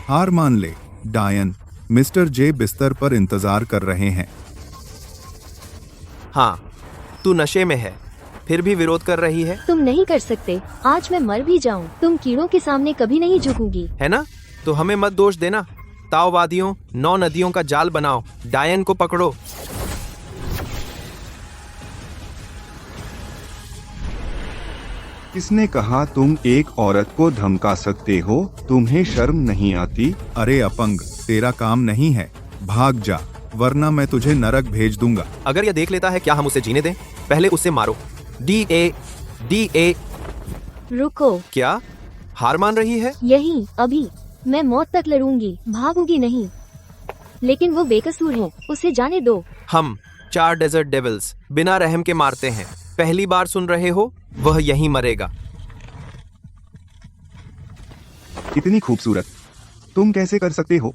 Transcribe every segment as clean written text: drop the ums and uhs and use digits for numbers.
हार मान ले डायन। मिस्टर जे बिस्तर पर इंतजार कर रहे हैं। हाँ, तू नशे में है, फिर भी विरोध कर रही है, तुम नहीं कर सकते। आज मैं मर भी जाऊं, तुम कीड़ों के सामने कभी नहीं झुकूंगी। है ना? तो हमें मत दोष देना। ताओवादियों, 9 नदियों का जाल बनाओ, डायन को पकड़ो। किसने कहा तुम एक औरत को धमका सकते हो? तुम्हें शर्म नहीं आती? अरे अपंग, तेरा काम नहीं है, भाग जा वरना मैं तुझे नरक भेज दूंगा। अगर यह देख लेता है क्या हम उसे जीने दें? पहले उसे मारो। D A. रुको। क्या हार मान रही है? यही अभी मैं मौत तक लड़ूंगी, भागूंगी नहीं। लेकिन वो बेकसूर है, उसे जाने दो। हम 4 डेजर्ट डेविल्स बिना रहम के मारते हैं। पहली बार सुन रहे हो? वह यहीं मरेगा। इतनी खूबसूरत तुम कैसे कर सकते हो?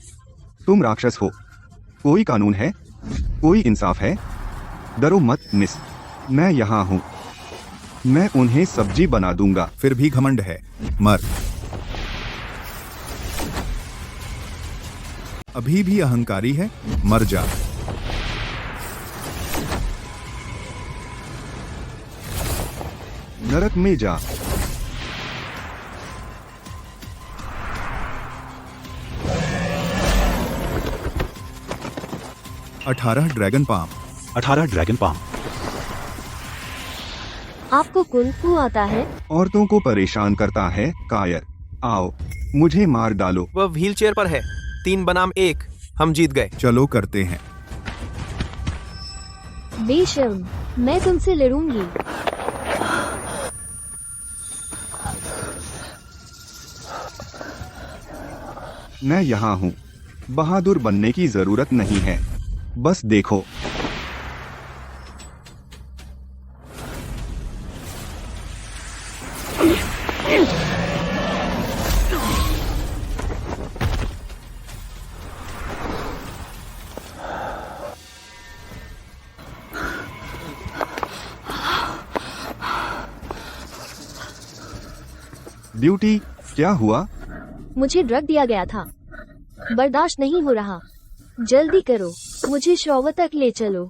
तुम राक्षस हो। कोई कानून है? कोई इंसाफ है? डरो मत मिस, मैं यहाँ हूँ। मैं उन्हें सब्जी बना दूंगा। फिर भी घमंड है, मर। अभी भी अहंकारी है, मर जा। नरक में जा। अठारह ड्रैगन पाम। 18 dragon palm. आपको कुंग-फू आता है? औरतों को परेशान करता है कायर। आओ, मुझे मार डालो। वह व्हील चेयर पर है। 3 बनाम 1, हम जीत गए। चलो करते हैं। बेशर्म, मैं तुमसे लड़ूंगी। मैं यहाँ हूँ। बहादुर बनने की जरूरत नहीं है, बस देखो। ब्यूटी, क्या हुआ? मुझे ड्रग दिया गया था, बर्दाश्त नहीं हो रहा। जल्दी करो, मुझे शॉवर तक ले चलो।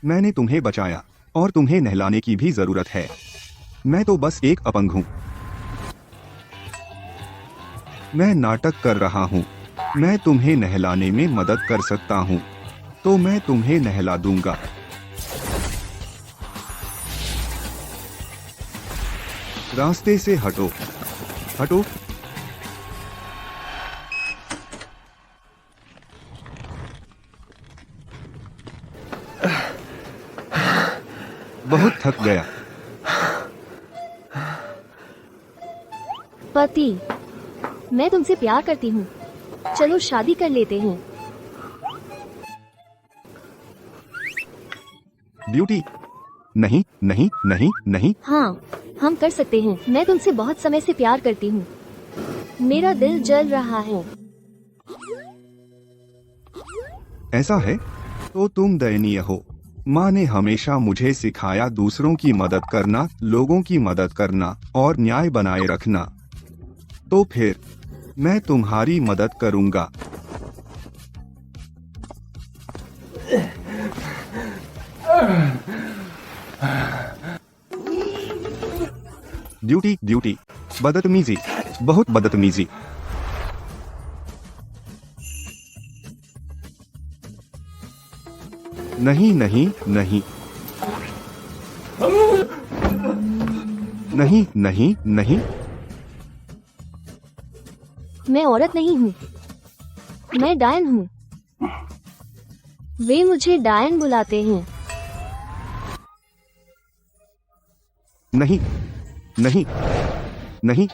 मैंने तुम्हें बचाया और तुम्हें नहलाने की भी जरूरत है। मैं तो बस एक अपंग हूँ। मैं नाटक कर रहा हूँ। मैं तुम्हें नहलाने में मदद कर सकता हूँ, तो मैं तुम्हें नहला दूंगा। रास्ते से हटो, हटो। बहुत थक गया। पति, मैं तुमसे प्यार करती हूँ। चलो शादी कर लेते हैं। ब्यूटी, नहीं नहीं नहीं नहीं। हाँ, हम कर सकते हैं। मैं तुमसे बहुत समय से प्यार करती हूँ। मेरा दिल जल रहा है। ऐसा है तो तुम दयनीय हो। माँ ने हमेशा मुझे सिखाया दूसरों की मदद करना, लोगों की मदद करना और न्याय बनाए रखना। तो फिर मैं तुम्हारी मदद करूंगा। ड्यूटी ड्यूटी, बदतमीजी, बहुत बदतमीजी। नहीं नहीं नहीं नहीं नहीं नहीं। मैं औरत नहीं हूँ, मैं डायन हूँ। वे मुझे डायन बुलाते हैं। नहीं नहीं नहीं।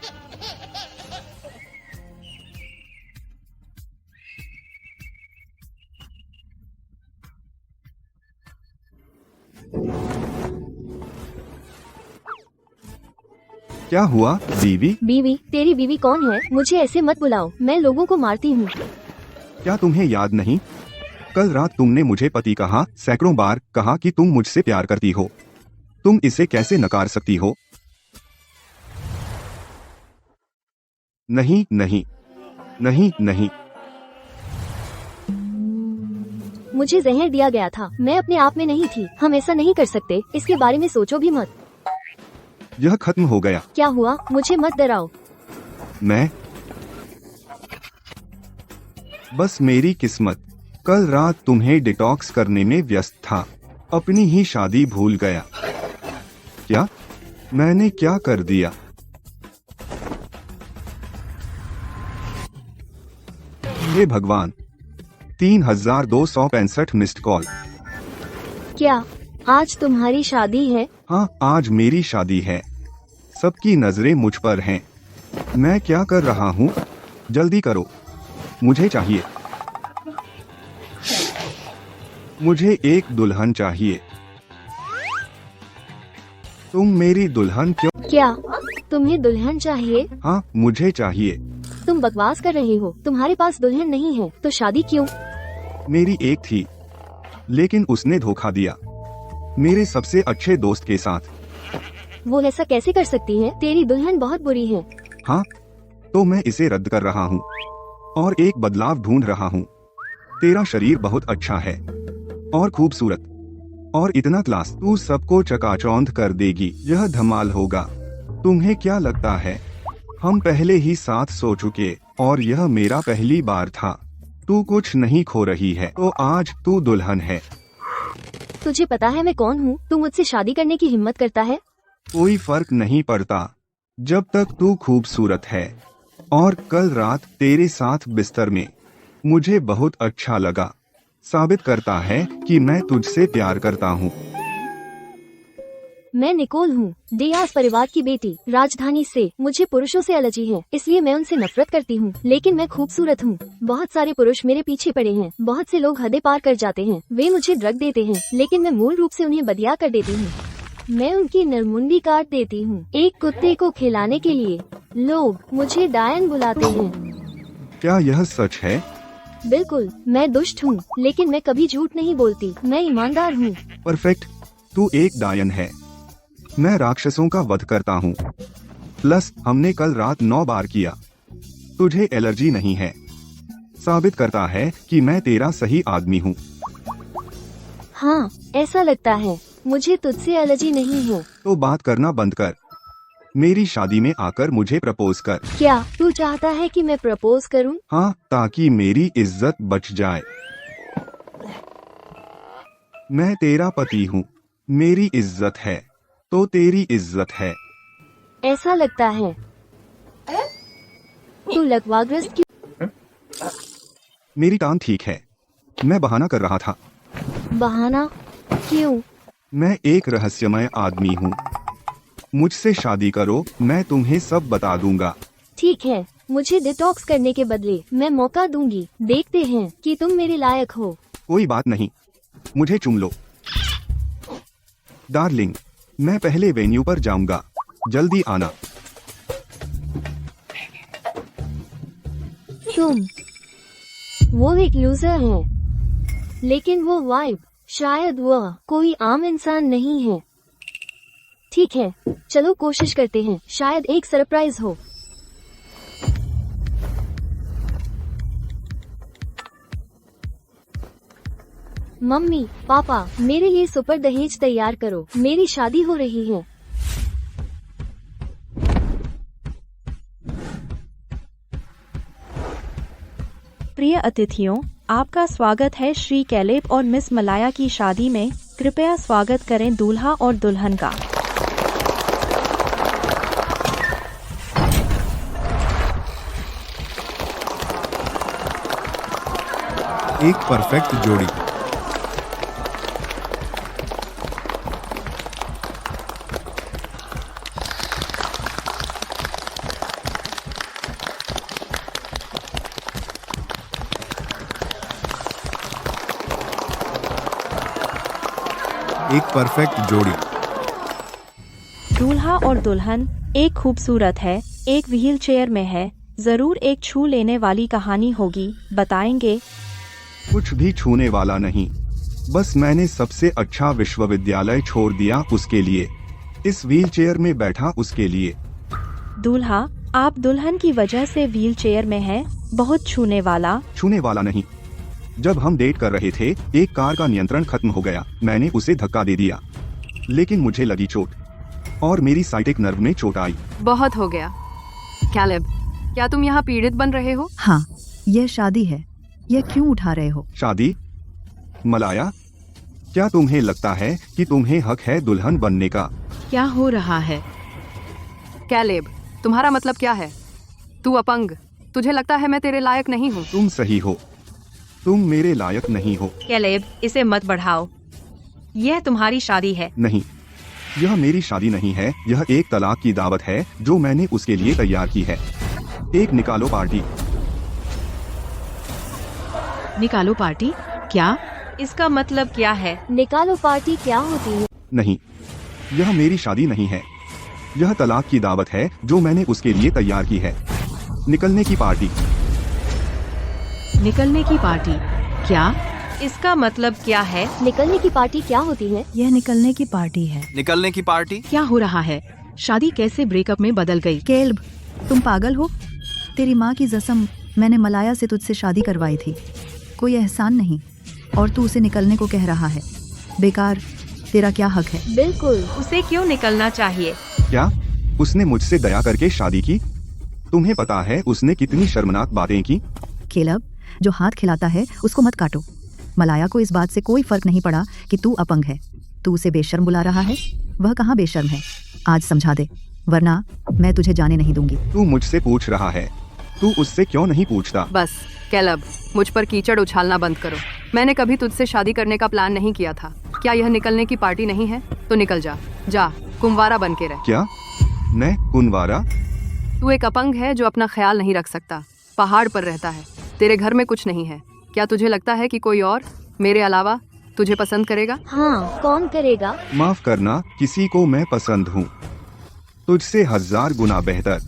क्या हुआ बीवी? बीवी? तेरी बीवी कौन है? मुझे ऐसे मत बुलाओ, मैं लोगों को मारती हूँ। क्या तुम्हें याद नहीं? कल रात तुमने मुझे पति कहा, सैकड़ों बार कहा कि तुम मुझसे प्यार करती हो। तुम इसे कैसे नकार सकती हो? नहीं नहीं नहीं नहीं। मुझे जहर दिया गया था, मैं अपने आप में नहीं थी। हम ऐसा नहीं कर सकते, इसके बारे में सोचो भी मत। यह खत्म हो गया। क्या हुआ? मुझे मत डराओ। मैं बस मेरी किस्मत कल रात तुम्हें डिटॉक्स करने में व्यस्त था, अपनी ही शादी भूल गया। क्या मैंने क्या कर दिया? हे भगवान, 3265 मिस्ड कॉल। क्या आज तुम्हारी शादी है? हाँ, आज मेरी शादी है। सबकी नजरें मुझ पर हैं। मैं क्या कर रहा हूँ? जल्दी करो, मुझे चाहिए। मुझे एक दुल्हन चाहिए। तुम मेरी दुल्हन क्यों? क्या तुम्हें दुल्हन चाहिए? हाँ, मुझे चाहिए। तुम बकवास कर रहे हो, तुम्हारे पास दुल्हन नहीं है तो शादी क्यों? मेरी एक थी, लेकिन उसने धोखा दिया, मेरे सबसे अच्छे दोस्त के साथ। वो ऐसा कैसे कर सकती है? तेरी दुल्हन बहुत बुरी है। हाँ, तो मैं इसे रद्द कर रहा हूँ और एक बदलाव ढूंढ रहा हूँ। तेरा शरीर बहुत अच्छा है और खूबसूरत और इतना क्लास, तू सबको चकाचौंध कर देगी। यह धमाल होगा। तुम्हें क्या लगता है? हम पहले ही साथ सो चुके और यह मेरा पहली बार था। तू कुछ नहीं खो रही है, तो आज तू दुल्हन है। तुझे पता है मैं कौन हूँ? तू मुझसे शादी करने की हिम्मत करता है? कोई फर्क नहीं पड़ता जब तक तू खूबसूरत है। और कल रात तेरे साथ बिस्तर में मुझे बहुत अच्छा लगा। साबित करता है कि मैं तुझसे प्यार करता हूँ। मैं निकोल हूँ, डियास परिवार की बेटी, राजधानी से। मुझे पुरुषों से एलर्जी है, इसलिए मैं उनसे नफरत करती हूँ। लेकिन मैं खूबसूरत हूँ। बहुत सारे पुरुष मेरे पीछे पड़े हैं। बहुत से लोग हदें पार कर जाते हैं। वे मुझे ड्रग देते हैं, लेकिन मैं मूल रूप से उन्हें बदिया कर देती हूँ। मैं उनकी नरमुंडी काट देती हूँ। एक कुत्ते को खिलाने के लिए लोग मुझे डायन बुलाते हैं। क्या यह सच है? बिल्कुल, मैं दुष्ट हूँ, लेकिन मैं कभी झूठ नहीं बोलती। मैं ईमानदार हूँ। परफेक्ट, तू एक डायन है। मैं राक्षसों का वध करता हूँ। प्लस हमने कल रात 9 बार किया। तुझे एलर्जी नहीं है। साबित करता है कि मैं तेरा सही आदमी हूँ। हाँ, ऐसा लगता है। मुझे तुझसे एलर्जी नहीं है। तो बात करना बंद कर। मेरी शादी में आकर मुझे प्रपोज कर। क्या तू चाहता है कि मैं प्रपोज करूं? हाँ, ताकि मेरी इज्जत बच जाए। मैं तेरा पति हूँ। मेरी इज्जत है तो तेरी इज्जत है। ऐसा लगता है। तू लकवाग्रस्त क्यों? मेरी टांग ठीक है। मैं बहाना कर रहा था। बहाना क्यों? मैं एक रहस्यमय आदमी हूँ। मुझसे शादी करो, मैं तुम्हें सब बता दूंगा। ठीक है, मुझे डिटॉक्स करने के बदले मैं मौका दूंगी। देखते हैं कि तुम मेरे लायक हो। कोई बात नहीं, मुझे चुम लो। डार्लिंग, मैं पहले वेन्यू पर जाऊंगा, जल्दी आना। तुम वो एक लूजर है, लेकिन वो वाइब, शायद वह कोई आम इंसान नहीं है। ठीक है, चलो कोशिश करते हैं, शायद एक सरप्राइज हो। मम्मी, पापा, मेरे लिए सुपर दहेज तैयार करो। मेरी शादी हो रही है। प्रिय अतिथियों, आपका स्वागत है श्री कैलेब और मिस मलाया की शादी में। कृपया स्वागत करें दूल्हा और दुल्हन का। एक परफेक्ट जोड़ी। एक परफेक्ट जोड़ी। दूल्हा और दुल्हन एक खूबसूरत है, एक व्हील चेयर में है। जरूर एक छू लेने वाली कहानी होगी, बताएंगे। कुछ भी छूने वाला नहीं, बस मैंने सबसे अच्छा विश्वविद्यालय छोड़ दिया उसके लिए। इस व्हीलचेयर में बैठा उसके लिए। दूल्हा, आप दुल्हन की वजह से व्हील चेयर में हैं, बहुत छूने वाला। छूने वाला नहीं। जब हम डेट कर रहे थे, एक कार का नियंत्रण खत्म हो गया। मैंने उसे धक्का दे दिया, लेकिन मुझे लगी चोट और मेरी साइटिक नर्व में चोट आई। बहुत हो गया। कैलेब, क्या तुम यहाँ पीड़ित बन रहे हो? हाँ, यह शादी है। यह क्यों उठा रहे हो? शादी? मलाया, क्या तुम्हें लगता है कि तुम्हें हक है दुल्हन बनने का? क्या हो रहा है? कैलेब, तुम्हारा मतलब क्या है? तू अपंग। तुझे लगता है मैं तेरे लायक नहीं हूँ? तुम सही हो, तुम मेरे लायक नहीं हो। कैलेब, इसे मत बढ़ाओ। यह तुम्हारी शादी है। नहीं, यह मेरी शादी नहीं है। यह एक तलाक की दावत है जो मैंने उसके लिए तैयार की है। एक निकालो पार्टी। निकालो पार्टी? क्या? इसका मतलब क्या है? निकालो पार्टी क्या होती है? नहीं, यह मेरी शादी नहीं है। यह तलाक की दावत है जो मैंने उसके लिए तैयार की है। निकलने की पार्टी। निकलने की पार्टी? क्या? इसका मतलब क्या है? निकलने की पार्टी क्या होती है? यह निकलने की पार्टी है। निकलने की पार्टी? क्या हो रहा है? शादी कैसे ब्रेकअप में बदल गई? केल्ब, तुम पागल हो? तेरी माँ की कसम, मैंने मलाया से तुझसे शादी करवाई थी। कोई एहसान नहीं, और तू उसे निकलने को कह रहा है। बेकार, तेरा क्या हक है? बिल्कुल। उसे क्यों निकलना चाहिए? क्या उसने मुझसे दया करके शादी की? तुम्हें पता है उसने कितनी शर्मनाक बातें की? केलब, जो हाथ खिलाता है उसको मत काटो। मलाया को इस बात से कोई फर्क नहीं पड़ा कि तू अपंग है। तू उसे बेशर्म बुला रहा है। वह कहाँ बेशर्म है? आज समझा दे, वरना मैं तुझे जाने नहीं दूंगी। तू मुझसे पूछ रहा है, तू उससे क्यों नहीं पूछता? बस कैलेब, मुझ पर कीचड़ उछालना बंद करो। मैंने कभी तुझसे शादी करने का प्लान नहीं किया था। क्या यह निकलने की पार्टी नहीं है? तो निकल जा, जा कुंवारा बन के रह। क्या? मैं कुंवारा? तू एक अपंग है जो अपना ख्याल नहीं रख सकता। पहाड़ पर रहता है। तेरे घर में कुछ नहीं है। क्या तुझे लगता है कि कोई और मेरे अलावा तुझे पसंद करेगा? हाँ, कौन करेगा? माफ करना, किसी को मैं पसंद हूँ। तुझसे 1000 गुना बेहतर।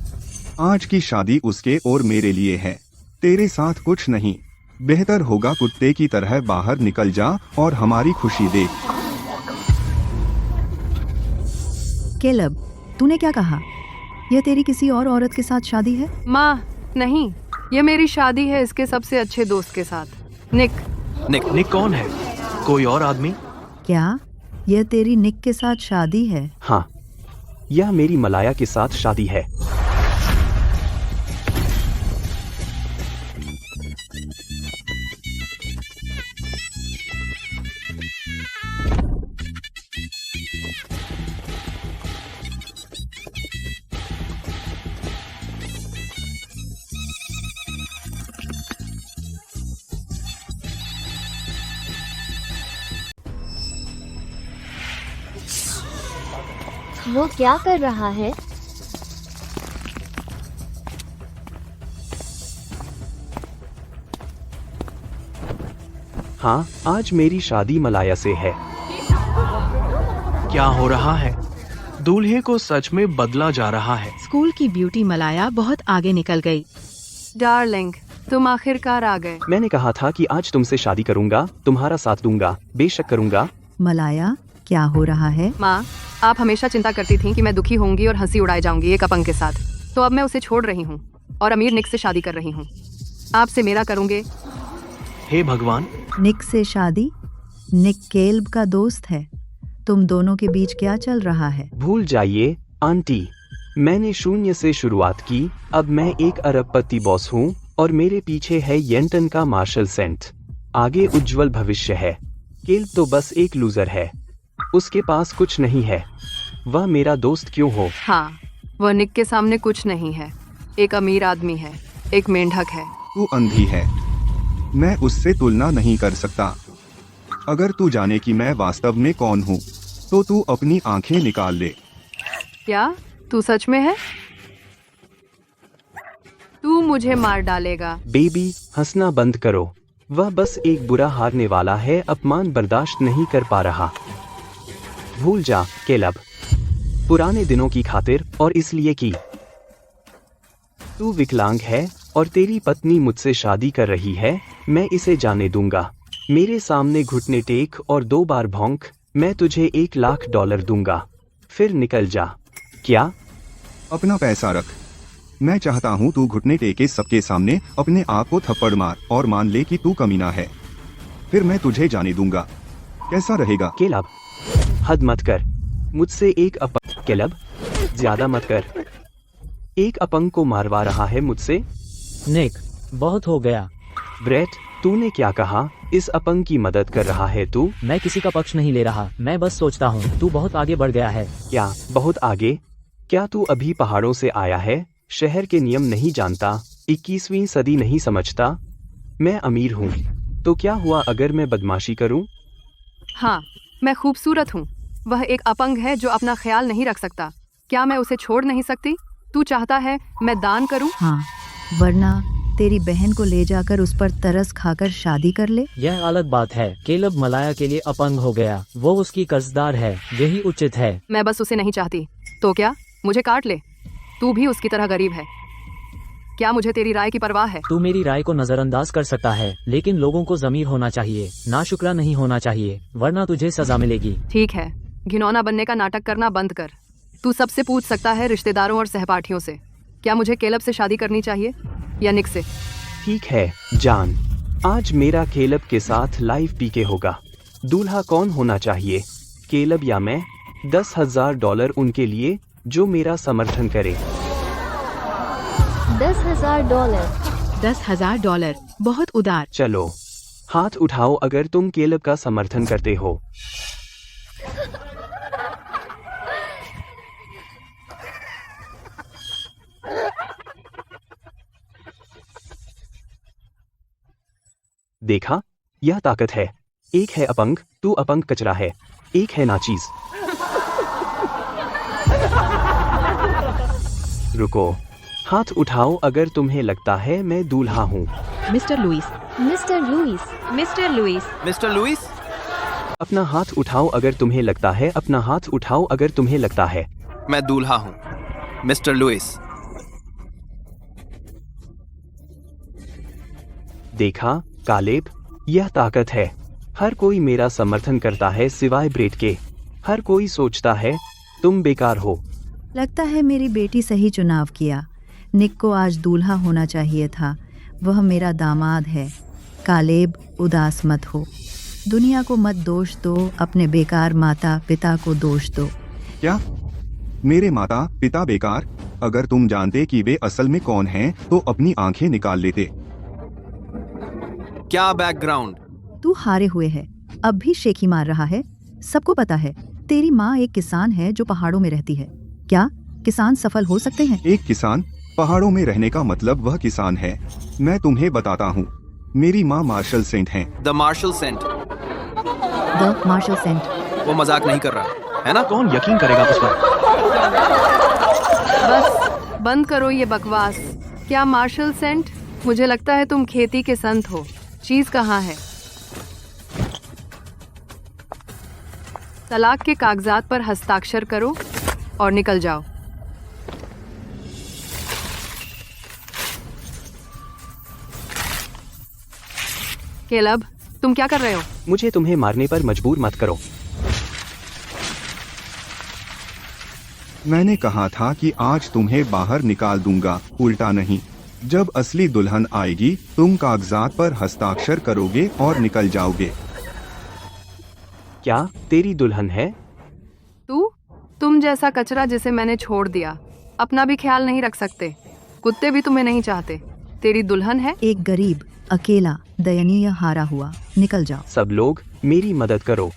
आज की शादी उसके और मेरे लिए है, तेरे साथ कुछ नहीं। बेहतर होगा कुत्ते की तरह बाहर निकल जा और हमारी खुशी देख। केलब, तूने क्या कहा? यह तेरी किसी और औरत के साथ शादी है? माँ, नहीं, ये मेरी शादी है इसके सबसे अच्छे दोस्त के साथ, निक। निक कौन है? कोई और आदमी? क्या यह तेरी निक के साथ शादी है? हाँ, यह मेरी मलाया के साथ शादी है। वो क्या कर रहा है? हाँ, आज मेरी शादी मलाया से है। क्या हो रहा है? दूल्हे को सच में बदला जा रहा है। स्कूल की ब्यूटी मलाया बहुत आगे निकल गई। डार्लिंग, तुम आखिरकार आ गए। मैंने कहा था कि आज तुमसे शादी करूंगा, तुम्हारा साथ दूंगा, बेशक करूंगा। मलाया, क्या हो रहा है? माँ, आप हमेशा चिंता करती थीं कि मैं दुखी होंगी और हंसी उड़ाई जाऊंगी एक अपंग के साथ। तो अब मैं उसे छोड़ रही हूँ और अमीर निक से शादी कर रही हूँ। आपसे मेरा करूँगे। हे भगवान! निक से शादी? निक केल्ब का दोस्त है। तुम दोनों के बीच क्या चल रहा है? भूल जाइए आंटी, मैंने शून्य से शुरुआत की। अब मैं एक अरबपति बॉस हूँ और मेरे पीछे है येंटन का मार्शल सेंट। आगे उज्जवल भविष्य है। केल्ब तो बस एक लूजर है, उसके पास कुछ नहीं है। वह मेरा दोस्त क्यों हो? हाँ, वह निक के सामने कुछ नहीं है। एक अमीर आदमी है, एक मेंढक है। तू अंधी है, मैं उससे तुलना नहीं कर सकता। अगर तू जाने कि मैं वास्तव में कौन हूँ, तो तू अपनी आंखें निकाल ले। क्या तू सच में है? तू मुझे मार डालेगा। बेबी, हंसना बंद करो। वह बस एक बुरा हारने वाला है, अपमान बर्दाश्त नहीं कर पा रहा। भूल जा केलब, पुराने दिनों की खातिर, और इसलिए कि तू विकलांग है और तेरी पत्नी मुझसे शादी कर रही है, मैं इसे जाने दूंगा। मेरे सामने घुटने टेक और 2 बार भौंक, मैं तुझे $1,00,000 दूंगा। फिर निकल जा। क्या? अपना पैसा रख। मैं चाहता हूँ तू घुटने टेके सबके सामने अपने आप को थप्पड़ मार और मान ले कि तू कमीना है, फिर मैं तुझे जाने दूंगा। कैसा रहेगा? केलब, हद मत कर। मुझसे एक अपंग। केलब, ज्यादा मत कर। एक अपंग को मारवा रहा है मुझसे। निक, बहुत हो गया। ब्रेट, तूने क्या कहा? इस अपंग की मदद कर रहा है तू? मैं किसी का पक्ष नहीं ले रहा, मैं बस सोचता हूँ तू बहुत आगे बढ़ गया है। क्या बहुत आगे? क्या तू अभी पहाड़ों से आया है? शहर के नियम नहीं जानता, 21वीं सदी नहीं समझता? मैं अमीर हूँ, तो क्या हुआ अगर मैं बदमाशी करूँ? हाँ, मैं खूबसूरत हूँ। वह एक अपंग है जो अपना ख्याल नहीं रख सकता। क्या मैं उसे छोड़ नहीं सकती? तू चाहता है मैं दान करूँ? हाँ, वरना तेरी बहन को ले जाकर उस पर तरस खाकर शादी कर ले। यह गलत बात है। केलब मलाया के लिए अपंग हो गया, वो उसकी कर्जदार है, यही उचित है। मैं बस उसे नहीं चाहती। तो क्या मुझे काट ले? तू भी उसकी तरह गरीब है। क्या मुझे तेरी राय की परवाह है? तू मेरी राय को नजरअंदाज कर सकता है, लेकिन लोगों को ज़मीर होना चाहिए, नाशुक्रा नहीं होना चाहिए, वरना तुझे सजा मिलेगी। ठीक है, घिनौना बनने का नाटक करना बंद कर। तू सबसे पूछ सकता है, रिश्तेदारों और सहपाठियों से। क्या मुझे केलब से शादी करनी चाहिए या निक से? ठीक है जान, आज मेरा केलब के साथ लाइव पीके होगा। दूल्हा कौन होना चाहिए, केलब या मैं? $10,000 उनके लिए जो मेरा समर्थन करे। $10,000। $10,000 बहुत उदार। चलो हाथ उठाओ अगर तुम केलब का समर्थन करते हो। देखा, यह ताकत है। एक है अपंग, तू अपंग कचरा है। एक है नाचीज। रुको, हाथ उठाओ अगर तुम्हें लगता है मैं दूल्हा हूँ। Mister Louis, mister Louis, mister Louis, mister Louis, अपना हाथ उठाओ अगर तुम्हें लगता है। अपना हाथ उठाओ अगर तुम्हें लगता है। मैं दूल्हा हूँ, मिस्टर लुइस। देखा कालेब, यह ताकत है। हर कोई मेरा समर्थन करता है सिवाय ब्रेट के। हर कोई सोचता है तुम बेकार हो। लगता है मेरी बेटी सही चुनाव किया। निक को आज दूल्हा होना चाहिए था, वह मेरा दामाद है। कालेब, उदास मत हो, दुनिया को मत दोष दो, अपने बेकार माता पिता को दोष दो। क्या मेरे माता पिता बेकार? अगर तुम जानते कि वे असल में कौन हैं, तो अपनी आंखें निकाल लेते। क्या बैकग्राउंड? तू हारे हुए है, अब भी शेखी मार रहा है। सबको पता है तेरी माँ एक किसान है जो पहाड़ों में रहती है। क्या किसान सफल हो सकते हैं? एक किसान? पहाड़ों में रहने का मतलब वह किसान है। मैं तुम्हें बताता हूँ, मेरी माँ मार्शल सेंट हैं। The Marshall saint. The Marshall saint. वो मजाक नहीं कर रहा है ना? कौन यकीन करेगा उस पर? बस बंद करो ये बकवास। क्या मार्शल सेंट? मुझे लगता है तुम खेती के संत हो। चीज कहाँ है? तलाक के कागजात पर हस्ताक्षर करो और निकल जाओ। केलब, तुम क्या कर रहे हो? मुझे तुम्हें मारने पर मजबूर मत करो। मैंने कहा था कि आज तुम्हें बाहर निकाल दूंगा, उल्टा नहीं। जब असली दुल्हन आएगी, तुम कागजात पर हस्ताक्षर करोगे और निकल जाओगे। क्या तेरी दुल्हन है? तुम जैसा कचरा जिसे मैंने छोड़ दिया, अपना भी ख्याल नहीं रख सकते। कुत्ते भी तुम्हें नहीं चाहते। तेरी दुल्हन है? एक गरीब, अकेला, दयनीय, हारा हुआ। निकल जाओ। सब लोग मेरी मदद करो।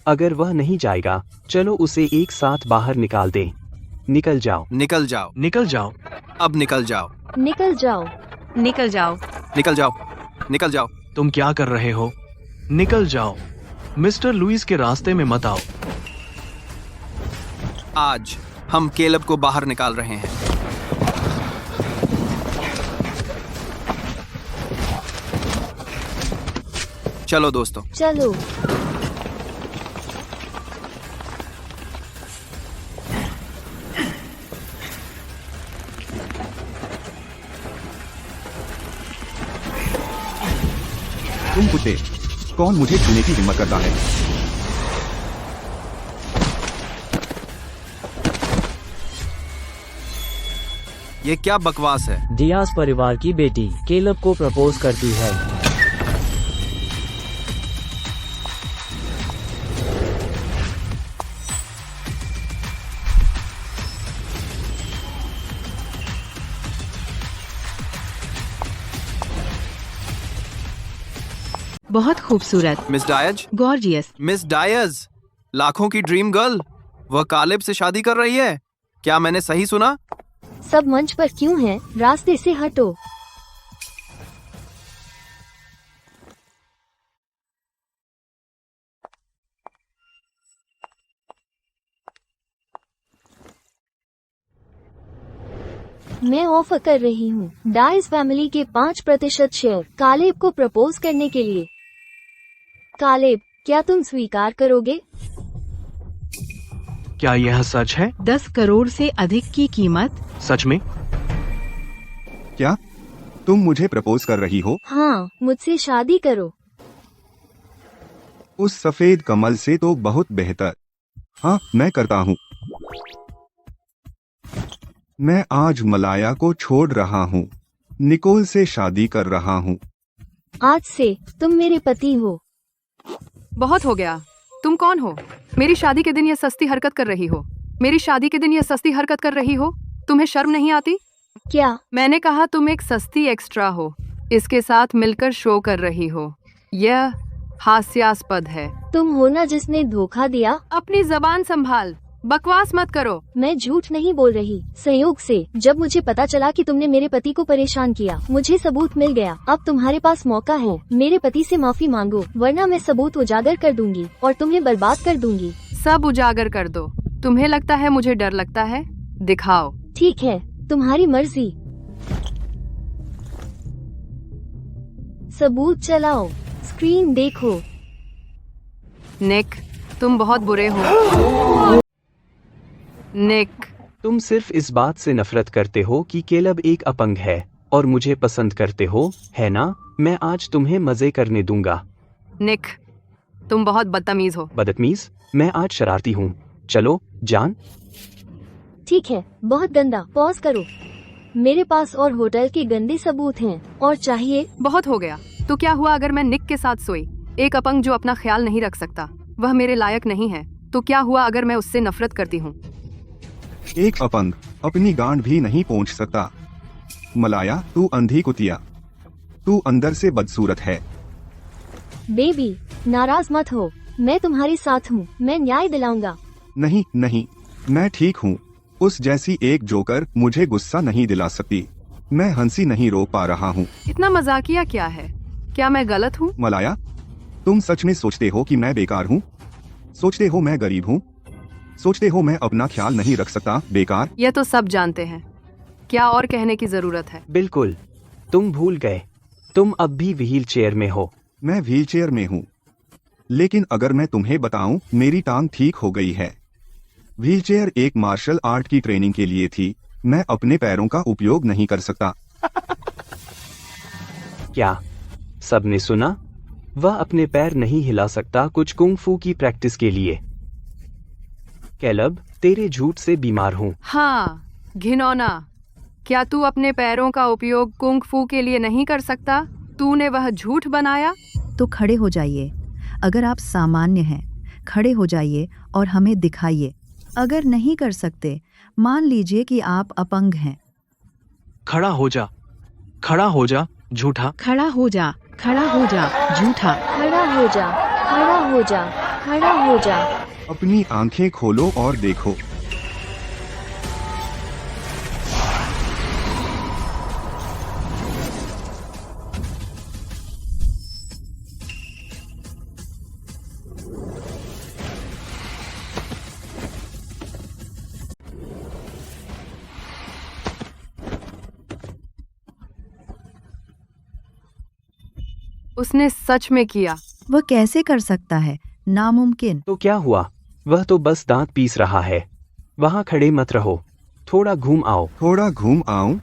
अगर वह नहीं जाएगा, चलो उसे एक साथ बाहर निकाल दे। निकल जाओ। निकल जाओ। निकल जाओ। अब निकल जाओ। निकल जाओ। निकल जाओ। निकल जाओ। निकल जाओ। तुम क्या कर रहे हो? निकल जाओ। मिस्टर लुइस के रास्ते में मत आओ। आज हम केलब को बाहर निकाल रहे हैं। चलो दोस्तों। चलो। तुम कुत्ते, कौन मुझे छूने की हिम्मत करता है? ये क्या बकवास है? डियास परिवार की बेटी केलब को प्रपोज करती है। बहुत खूबसूरत, miss dyes, gorgeous. Miss dyes, लाखों की ड्रीम गर्ल, वह कालिब से शादी कर रही है। क्या मैंने सही सुना? सब मंच पर क्यों हैं? रास्ते से हटो। मैं ऑफर कर रही हूँ डाइस फैमिली के 5% शेयर कालेब को प्रपोज करने के लिए। कालेब, क्या तुम स्वीकार करोगे? क्या यह सच है? 10 करोड़ से अधिक की कीमत। सच में? क्या तुम मुझे प्रपोज कर रही हो? हाँ, मुझसे शादी करो। उस सफेद कमल से तो बहुत बेहतर। हाँ, मैं करता हूँ। मैं आज मलाया को छोड़ रहा हूँ, निकोल से शादी कर रहा हूँ। आज से तुम मेरे पति हो। बहुत हो गया। तुम कौन हो? मेरी शादी के दिन ये सस्ती हरकत कर रही हो। मेरी शादी के दिन ये सस्ती हरकत कर रही हो। तुम्हें शर्म नहीं आती? क्या? मैंने कहा तुम एक सस्ती एक्स्ट्रा हो, इसके साथ मिलकर शो कर रही हो। यह हास्यास्पद है। तुम हो ना जिसने धोखा दिया। अपनी जबान संभाल, बकवास मत करो। मैं झूठ नहीं बोल रही। संयोग से जब मुझे पता चला कि तुमने मेरे पति को परेशान किया, मुझे सबूत मिल गया। अब तुम्हारे पास मौका है, मेरे पति से माफी मांगो, वरना मैं सबूत उजागर कर दूंगी और तुम्हें बर्बाद कर दूंगी। सब उजागर कर दो। तुम्हें लगता है मुझे डर लगता है? दिखाओ। ठीक है, तुम्हारी मर्जी। सबूत चलाओ, स्क्रीन देखो। निक, तुम बहुत बुरे हो। निक, तुम सिर्फ इस बात से नफरत करते हो कि केलब एक अपंग है और मुझे पसंद करते हो, है ना? मैं आज तुम्हें मजे करने दूंगा। निक, तुम बहुत बदतमीज हो। बदतमीज? मैं आज शरारती हूँ। चलो, जान। ठीक है, बहुत गंदा। पॉज करो। मेरे पास और होटल के गंदे सबूत हैं। और चाहिए? बहुत हो गया। तो क्या हुआ अगर मैं निक के साथ सोई? एक अपंग जो अपना ख्याल नहीं रख सकता, वह मेरे लायक नहीं है। तो क्या हुआ अगर मैं उससे नफरत करती हूँ? एक अपंग अपनी गांड भी नहीं पहुंच सकता। मलाया, तू अंधी कुतिया, तू अंदर से बदसूरत है। बेबी, नाराज मत हो, मैं तुम्हारे साथ हूँ। मैं न्याय दिलाऊंगा। नहीं नहीं, मैं ठीक हूँ। उस जैसी एक जोकर मुझे गुस्सा नहीं दिला सकती। मैं हंसी नहीं रोक पा रहा हूँ। इतना मजाकिया क्या है? क्या मैं गलत हूँ? मलाया, तुम सच में सोचते हो कि मैं बेकार हूँ? सोचते हो मैं गरीब हूँ? सोचते हो मैं अपना ख्याल नहीं रख सकता? बेकार। यह तो सब जानते हैं। क्या और कहने की जरूरत है? बिल्कुल, तुम भूल गए। तुम अब भी व्हील चेयर में हो। मैं व्हील चेयर में हूँ, लेकिन अगर मैं तुम्हें बताऊं, मेरी टांग ठीक हो गई है। व्हील चेयर एक मार्शल आर्ट की ट्रेनिंग के लिए थी। मैं अपने पैरों का उपयोग नहीं कर सकता। क्या सबने सुना? वह अपने पैर नहीं हिला सकता कुछ कुंग फू की प्रैक्टिस के लिए। केलब, तेरे झूठ से बीमार हूँ। हाँ, घिनौना। क्या तू अपने पैरों का उपयोग कुंग फू के लिए नहीं कर सकता? तूने वह झूठ बनाया। तो खड़े हो जाइए। अगर आप सामान्य हैं, खड़े हो जाइए और हमें दिखाइए। अगर नहीं कर सकते, मान लीजिए कि आप अपंग हैं। खड़ा हो जा, खड़ा हो जा, झूठा। खड़ा हो जा, खड़ा हो जा, झूठा। खड़ा हो जा, खड़ा हो जा, खड़ा हो जा। अपनी आंखें खोलो और देखो। उसने सच में किया। वह कैसे कर सकता है? नामुमकिन। तो क्या हुआ? वह तो बस दांत पीस रहा है। वहाँ खड़े मत रहो, थोड़ा घूम आओ। थोड़ा घूम आऊं?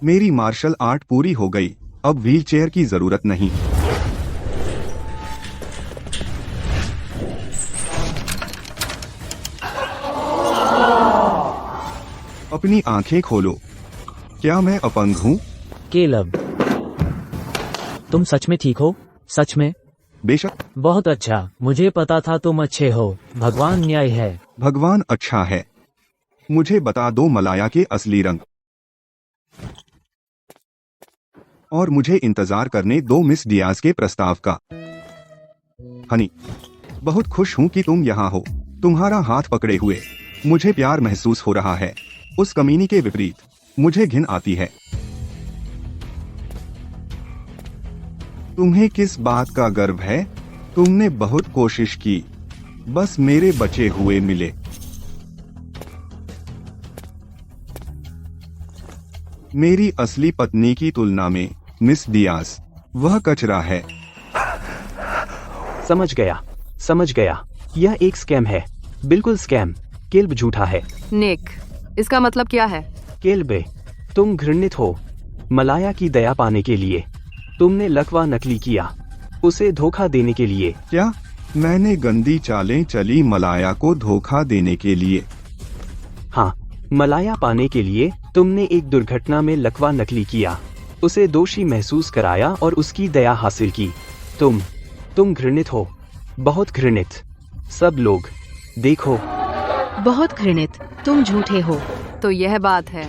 मेरी मार्शल आर्ट पूरी हो गई, अब व्हीलचेयर की जरूरत नहीं। अपनी आंखें खोलो। क्या मैं अपंग हूँ? केलब, तुम सच में ठीक हो? सच में? बेशक। बहुत अच्छा, मुझे पता था तुम अच्छे हो। भगवान न्याय है। भगवान अच्छा है। मुझे बता दो मलाया के असली रंग। और मुझे इंतजार करने दो मिस डियाज के प्रस्ताव का। हनी, बहुत खुश हूँ कि तुम यहाँ हो। तुम्हारा हाथ पकड़े हुए मुझे प्यार महसूस हो रहा है। उस कमीनी के विपरीत मुझे घिन आती है। तुम्हें किस बात का गर्व है? तुमने बहुत कोशिश की, बस मेरे बचे हुए मिले। मेरी असली पत्नी की तुलना में मिस डियाज वह कचरा है। समझ गया। यह एक स्कैम है, बिल्कुल स्कैम। केल्ब झूठा है। निक, इसका मतलब क्या है? केल्बे, तुम घृणित हो। मलाया की दया पाने के लिए तुमने लकवा नकली किया, उसे धोखा देने के लिए। क्या मैंने गंदी चालें चली मलाया को धोखा देने के लिए? हाँ, मलाया पाने के लिए तुमने एक दुर्घटना में लकवा नकली किया, उसे दोषी महसूस कराया और उसकी दया हासिल की। तुम घृणित हो, बहुत घृणित। सब लोग देखो। बहुत घृणित, तुम झूठे हो। तो यह बात है।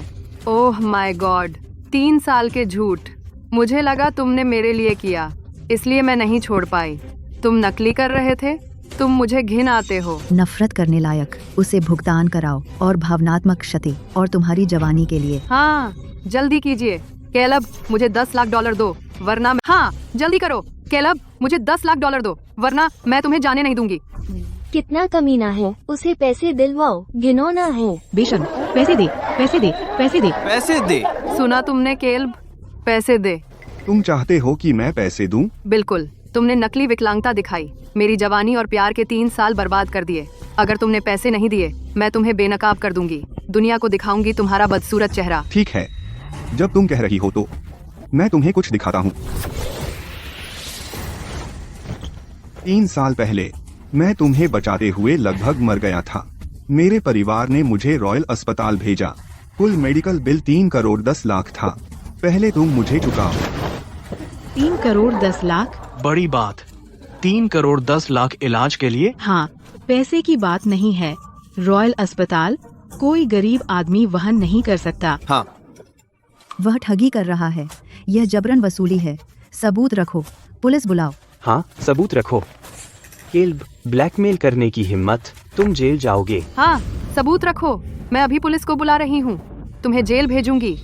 ओह माय गॉड, 3 साल के झूठ। मुझे लगा तुमने मेरे लिए किया, इसलिए मैं नहीं छोड़ पाई। तुम नकली कर रहे थे। तुम मुझे घिन आते हो। नफरत करने लायक, उसे भुगतान कराओ और भावनात्मक क्षति और तुम्हारी जवानी के लिए। हाँ, जल्दी कीजिए। केलब, मुझे $10 लाख दो, वरना हाँ, जल्दी करो। केलब, मुझे $10 लाख दो, वरना मैं तुम्हें जाने नहीं दूंगी। कितना कमीना है, उसे पैसे दिलवाओ, घिनौना है। बेशर्म, पैसे दे, पैसे दे, पैसे दे। पैसे दे। सुना तुमने केल्ब, पैसे दे। तुम चाहते हो कि मैं पैसे दूं? बिल्कुल। तुमने नकली विकलांगता दिखाई, मेरी जवानी और प्यार के 3 साल बर्बाद कर दिए। अगर तुमने पैसे नहीं दिए, मैं तुम्हें बेनकाब कर दूंगी। दुनिया को दिखाऊंगी तुम्हारा बदसूरत चेहरा। ठीक है, जब तुम कह रही हो तो मैं तुम्हें कुछ दिखाता हूँ। 3 साल पहले मैं तुम्हें बचाते हुए लगभग मर गया था। मेरे परिवार ने मुझे रॉयल अस्पताल भेजा। कुल मेडिकल बिल 3 करोड़ 10 लाख था। पहले तुम मुझे चुकाओ। 3 करोड़ 10 लाख? बड़ी बात। 3 करोड़ 10 लाख इलाज के लिए? हाँ, पैसे की बात नहीं है। रॉयल अस्पताल कोई गरीब आदमी वहन नहीं कर सकता। हाँ, वह ठगी कर रहा है। यह जबरन वसूली है। सबूत रखो, पुलिस बुलाओ। हाँ, सबूत रखो। केल्ब, ब्लैकमेल करने की हिम्मत, तुम जेल जाओगे। हाँ, सबूत रखो। मैं अभी पुलिस को बुला रही हूँ, तुम्हें जेल भेजूंगी।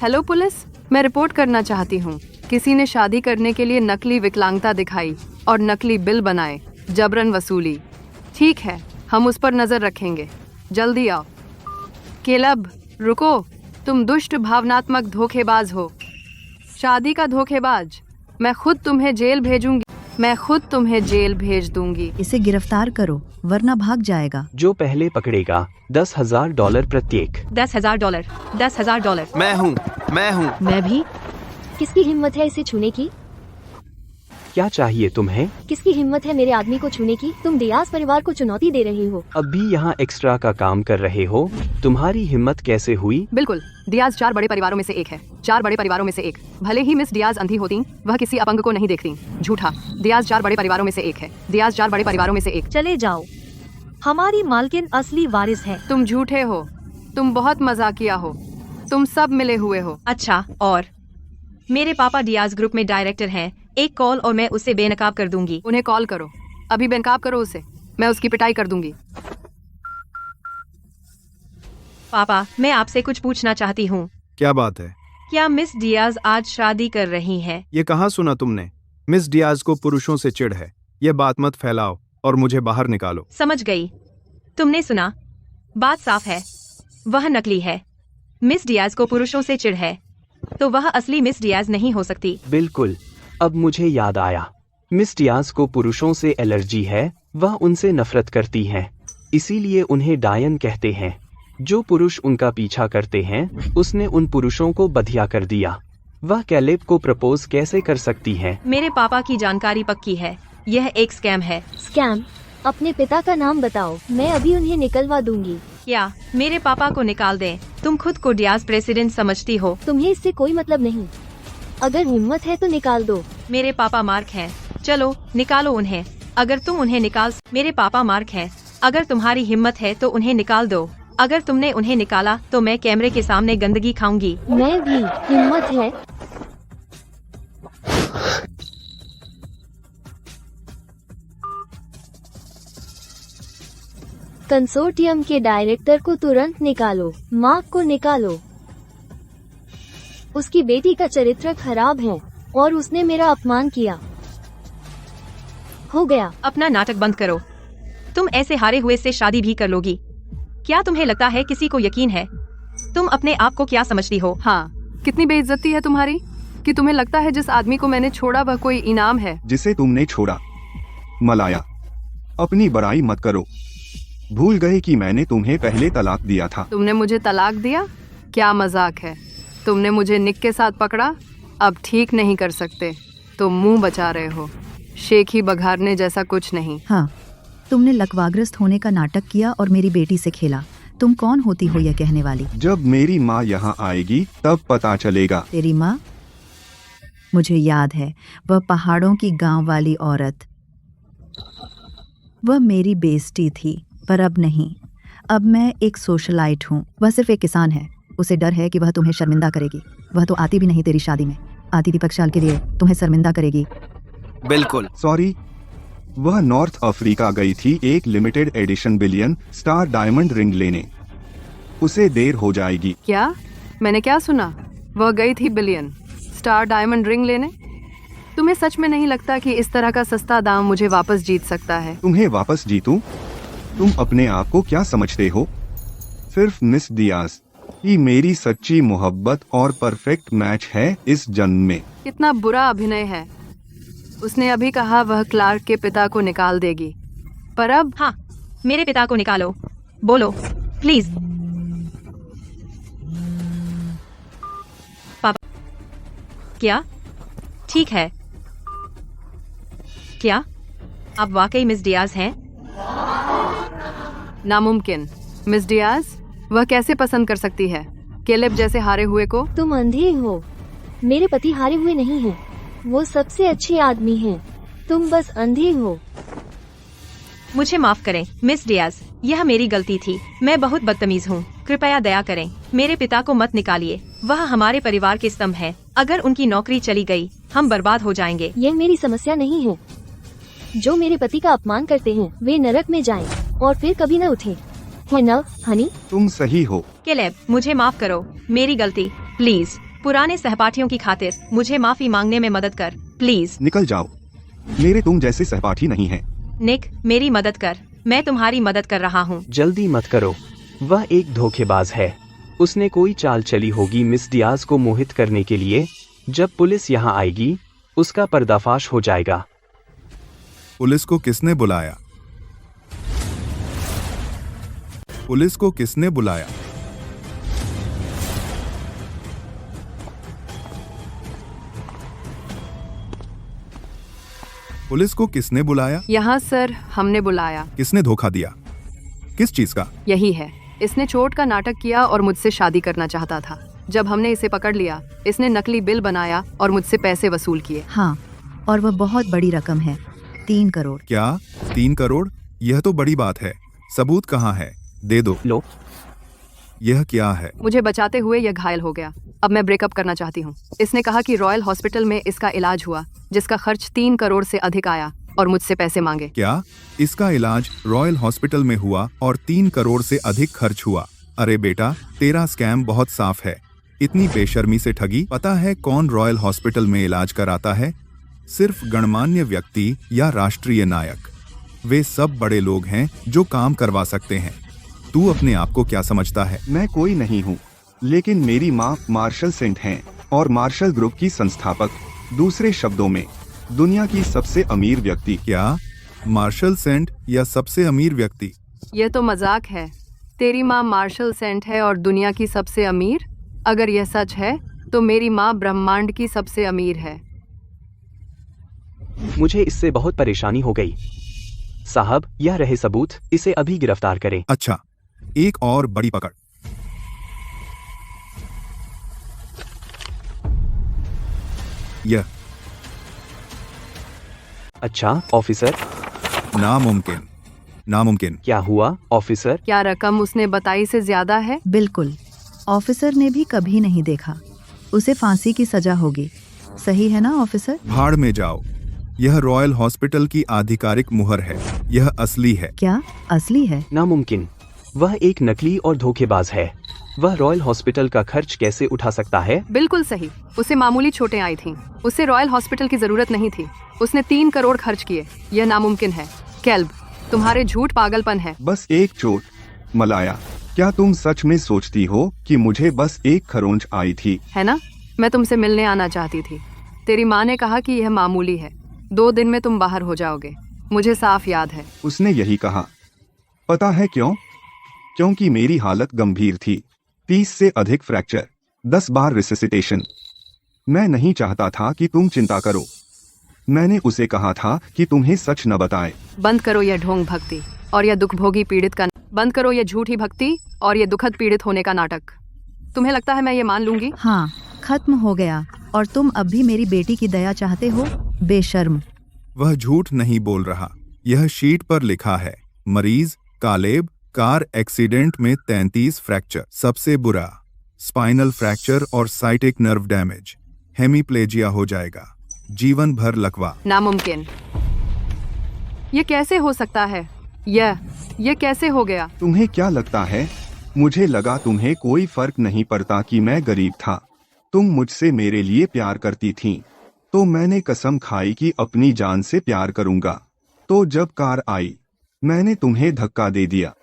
हेलो पुलिस, मैं रिपोर्ट करना चाहती हूँ। किसी ने शादी करने के लिए नकली विकलांगता दिखाई और नकली बिल बनाए, जबरन वसूली। ठीक है, हम उस पर नजर रखेंगे। जल्दी आओ। केलब, रुको, तुम दुष्ट भावनात्मक धोखेबाज हो। शादी का धोखेबाज। मैं खुद तुम्हें जेल भेजूंगी। मैं खुद तुम्हें जेल भेज दूंगी। इसे गिरफ्तार करो, वरना भाग जाएगा। जो पहले पकड़ेगा $10,000 प्रत्येक। $10,000, $10,000। मैं हूँ। मैं भी। किसकी हिम्मत है इसे छूने की? क्या चाहिए तुम्हें? किसकी हिम्मत है मेरे आदमी को छूने की? तुम डियाज परिवार को चुनौती दे रही हो। अब भी यहाँ एक्स्ट्रा का काम कर रहे हो? तुम्हारी हिम्मत कैसे हुई? बिल्कुल, डियाज 4 बड़े परिवारों में से एक है। 4 बड़े परिवारों में से एक। भले ही मिस डियाज अंधी होती, वह किसी अपंग को नहीं देखती। झूठा। डियाज 4 बड़े परिवारों में से एक है। डियाज 4 बड़े परिवारों में से एक। चले जाओ, हमारी मालकिन असली वारिस है। तुम झूठे हो। तुम बहुत मजाकिया हो। तुम सब मिले हुए हो। अच्छा, और मेरे पापा डियाज ग्रुप में डायरेक्टर हैं। एक कॉल और मैं उसे बेनकाब कर दूंगी। उन्हें कॉल करो, अभी बेनकाब करो उसे। मैं उसकी पिटाई कर दूंगी। पापा, मैं आपसे कुछ पूछना चाहती हूँ। क्या बात है? क्या मिस डियाज आज शादी कर रही हैं? ये कहाँ सुना तुमने? मिस डियाज को पुरुषों से चिढ़ है। ये बात मत फैलाओ और मुझे बाहर निकालो। समझ गई। तुमने सुना, बात साफ है, वह नकली है। मिस डियाज को पुरुषों से चिढ़ है, तो वह असली मिस डियाज नहीं हो सकती। बिल्कुल, अब मुझे याद आया। मिस डियाज को पुरुषों से एलर्जी है, वह उनसे नफरत करती हैं। इसीलिए उन्हें डायन कहते हैं। जो पुरुष उनका पीछा करते हैं उसने उन पुरुषों को बधिया कर दिया। वह कैलेब को प्रपोज कैसे कर सकती है? मेरे पापा की जानकारी पक्की है, यह एक स्कैम है। स्कैम? अपने पिता का नाम बताओ, मैं अभी उन्हें निकलवा दूंगी। क्या मेरे पापा को निकाल दें? तुम खुद को डियाज प्रेसिडेंट समझती हो। तुम्हें इससे कोई मतलब नहीं। अगर हिम्मत है तो निकाल दो। मेरे पापा मार्क हैं, चलो निकालो उन्हें। अगर तुम उन्हें मेरे पापा मार्क हैं, अगर तुम्हारी हिम्मत है तो उन्हें निकाल दो। अगर तुमने उन्हें निकाला तो मैं कैमरे के सामने गंदगी खाऊंगी। मैं भी। हिम्मत है? कंसोर्टियम के डायरेक्टर को तुरंत निकालो। मार्क को निकालो। उसकी बेटी का चरित्र खराब है और उसने मेरा अपमान किया। हो गया। अपना नाटक बंद करो। तुम ऐसे हारे हुए से शादी भी कर लोगी? क्या तुम्हें लगता है किसी को यकीन है? तुम अपने आप को क्या समझती हो? हाँ, कितनी बेइज्जती है तुम्हारी कि तुम्हें लगता है जिस आदमी को मैंने छोड़ा वह कोई इनाम है। जिसे तुमने छोड़ा। मलाया, अपनी बड़ाई मत करो। भूल गए कि मैंने तुम्हें पहले तलाक दिया था। तुमने मुझे तलाक दिया? क्या मजाक है। तुमने मुझे निक के साथ पकड़ा, अब ठीक नहीं कर सकते। तुम मुंह बचा रहे हो, शेख ही बघारने जैसा कुछ नहीं। हाँ, तुमने लकवाग्रस्त होने का नाटक किया और मेरी बेटी से खेला। तुम कौन होती हो यह कहने वाली? जब मेरी माँ यहाँ आएगी तब पता चलेगा। तेरी माँ? मुझे याद है, वह पहाड़ों की गांव वाली औरत। वह मेरी बेस्टी थी, पर अब नहीं। अब मैं एक सोशलाइट हूँ। वह सिर्फ एक किसान है। उसे डर है कि वह तुम्हें शर्मिंदा करेगी। वह तो आती भी नहीं तेरी शादी में। आती दीपक शाल के लिए तुम्हें शर्मिंदा करेगी। बिल्कुल। सॉरी, वह नॉर्थ अफ्रीका गई थी एक limited edition billion star diamond ring लेने। उसे देर हो जाएगी। क्या? मैंने क्या सुना? वह गई थी बिलियन स्टार डायमंड रिंग लेने? तुम्हें सच में नहीं लगता कि इस तरह का सस्ता दाम मुझे वापस जीत सकता है? तुम्हें वापस जीतूं? तुम अपने आप को क्या समझते हो? सिर्फ मिस डियाज ही मेरी सच्ची मोहब्बत और परफेक्ट मैच है इस जन्म में। कितना बुरा अभिनय है। उसने अभी कहा वह क्लार्क के पिता को निकाल देगी, पर अब? हाँ, मेरे पिता को निकालो। बोलो प्लीज। पापा? क्या? ठीक है। क्या आप वाकई मिस डियाज हैं? नामुमकिन। Miss Diaz? वह कैसे पसंद कर सकती है कैलेब जैसे हारे हुए को? तुम अंधे हो। मेरे पति हारे हुए नहीं हैं। वो सबसे अच्छे आदमी हैं। तुम बस अंधे हो। मुझे माफ करें मिस डियाज, यह मेरी गलती थी। मैं बहुत बदतमीज हूँ। कृपया दया करें, मेरे पिता को मत निकालिए। वह हमारे परिवार के स्तंभ हैं। अगर उनकी नौकरी चली गई, हम बर्बाद हो जाएंगे। यह मेरी समस्या नहीं है। जो मेरे पति का अपमान करते हैं वे नरक में जाएं और फिर कभी न उठें। है न, हनी? तुम सही हो। कैलेब, मुझे माफ करो, मेरी गलती। प्लीज पुराने सहपाठियों की खातिर मुझे माफी मांगने में मदद कर, प्लीज। निकल जाओ, मेरे तुम जैसे सहपाठी नहीं हैं। निक, मेरी मदद कर, मैं तुम्हारी मदद कर रहा हूँ। जल्दी मत करो, वह एक धोखेबाज है। उसने कोई चाल चली होगी मिस डियाज को मोहित करने के लिए। जब पुलिस यहाँ आएगी उसका पर्दाफाश हो जाएगा। पुलिस को किसने बुलाया? पुलिस को किसने बुलाया? पुलिस को किसने बुलाया? यहाँ सर, हमने बुलाया। किसने धोखा दिया? किस चीज का? यही है, इसने चोट का नाटक किया और मुझसे शादी करना चाहता था। जब हमने इसे पकड़ लिया, इसने नकली बिल बनाया और मुझसे पैसे वसूल किए। हाँ, और वह बहुत बड़ी रकम है, 3 करोड़। क्या 3 करोड़? यह तो बड़ी बात है। सबूत कहाँ है? दे दो। लो। यह क्या है? मुझे बचाते हुए यह घायल हो गया। अब मैं ब्रेकअप करना चाहती हूँ। इसने कहा कि रॉयल हॉस्पिटल में इसका इलाज हुआ जिसका खर्च 3 करोड़ से अधिक आया और मुझसे पैसे मांगे। क्या इसका इलाज रॉयल हॉस्पिटल में हुआ और 3 करोड़ से अधिक खर्च हुआ? अरे बेटा, तेरा स्कैम बहुत साफ है। इतनी बेशर्मी से ठगी। पता है कौन रॉयल हॉस्पिटल में इलाज कराता है? सिर्फ गणमान्य व्यक्ति या राष्ट्रीय नायक। वे सब बड़े लोग हैं जो काम करवा सकते हैं। तू अपने आप को क्या समझता है? मैं कोई नहीं हूँ, लेकिन मेरी माँ मार्शल सेंट हैं और मार्शल ग्रुप की संस्थापक। दूसरे शब्दों में, दुनिया की सबसे अमीर व्यक्ति। क्या मार्शल सेंट या सबसे अमीर व्यक्ति? यह तो मजाक है। तेरी माँ मार्शल सेंट है और दुनिया की सबसे अमीर। अगर यह सच है तो मेरी माँ ब्रह्मांड की सबसे अमीर है। मुझे इससे बहुत परेशानी हो गई। साहब, यह रहे सबूत, इसे अभी गिरफ्तार करें। अच्छा, एक और बड़ी पकड़। यह अच्छा ऑफिसर। नामुमकिन, नामुमकिन। क्या हुआ ऑफिसर? क्या रकम उसने बताई से ज्यादा है? बिल्कुल, ऑफिसर ने भी कभी नहीं देखा। उसे फांसी की सजा होगी। सही है ना ऑफिसर? भाड़ में जाओ। यह रॉयल हॉस्पिटल की आधिकारिक मुहर है। यह असली है। क्या असली है? नामुमकिन। वह एक नकली और धोखेबाज है। वह रॉयल हॉस्पिटल का खर्च कैसे उठा सकता है? बिल्कुल सही। उसे मामूली चोटें आई थीं। उसे रॉयल हॉस्पिटल की जरूरत नहीं थी। उसने 3 करोड़ खर्च किए। यह नामुमकिन है। कैल्ब, तुम्हारे झूठ पागलपन है। बस एक चोट। मलाया, क्या तुम सच में सोचती हो कि मुझे बस एक खरोंच आई थी? है ना? मैं तुमसे मिलने आना चाहती थी। तेरी माँ ने कहा कि यह मामूली है। 2 दिन में तुम बाहर हो जाओगे। मुझे साफ याद है। उसने यही कहा। पता है क्यों? क्योंकि मेरी हालत गंभीर थी। 30 से अधिक फ्रैक्चर, 10 बार रिससिटेशन। मैं नहीं चाहता था कि तुम चिंता करो। मैंने उसे कहा था कि तुम्हें सच न बताए। बंद करो यह ढोंग भक्ति और यह दुखभोगी पीड़ित का। बंद करो यह झूठी भक्ति और यह दुखद पीड़ित होने का नाटक। तुम्हें लगता है मैं ये मान लूंगी? हाँ, खत्म हो गया। और तुम अब भी मेरी बेटी की दया चाहते हो? बेशर्म। वह झूठ नहीं बोल रहा। यह शीट पर लिखा है। मरीज कालेब, कार एक्सीडेंट में 33 फ्रैक्चर, सबसे बुरा स्पाइनल फ्रैक्चर और साइटिक नर्व डैमेज। हेमीप्लेजिया हो जाएगा, जीवन भर लकवा। नामुमकिन। ये कैसे हो सकता है? यह कैसे हो गया? तुम्हें क्या लगता है? मुझे लगा तुम्हें कोई फर्क नहीं पड़ता कि मैं गरीब था। तुम मुझसे मेरे लिए प्यार करती थीं। तो मैंने कसम खाई कि अपनी जान से प्यार करूंगा। तो जब कार आई, मैंने तुम्हें धक्का दे दिया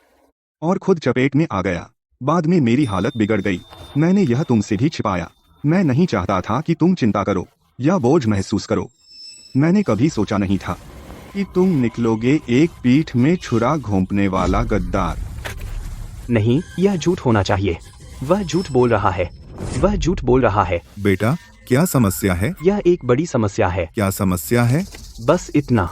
और खुद चपेट में आ गया। बाद में मेरी हालत बिगड़ गई। मैंने यह तुमसे भी छिपाया। मैं नहीं चाहता था कि तुम चिंता करो या बोझ महसूस करो। मैंने कभी सोचा नहीं था कि तुम निकलोगे एक पीठ में छुरा घोंपने वाला गद्दार। नहीं, यह झूठ होना चाहिए। वह झूठ बोल रहा है। वह झूठ बोल रहा है। बेटा, क्या समस्या है? यह एक बड़ी समस्या है। क्या समस्या है? बस इतना।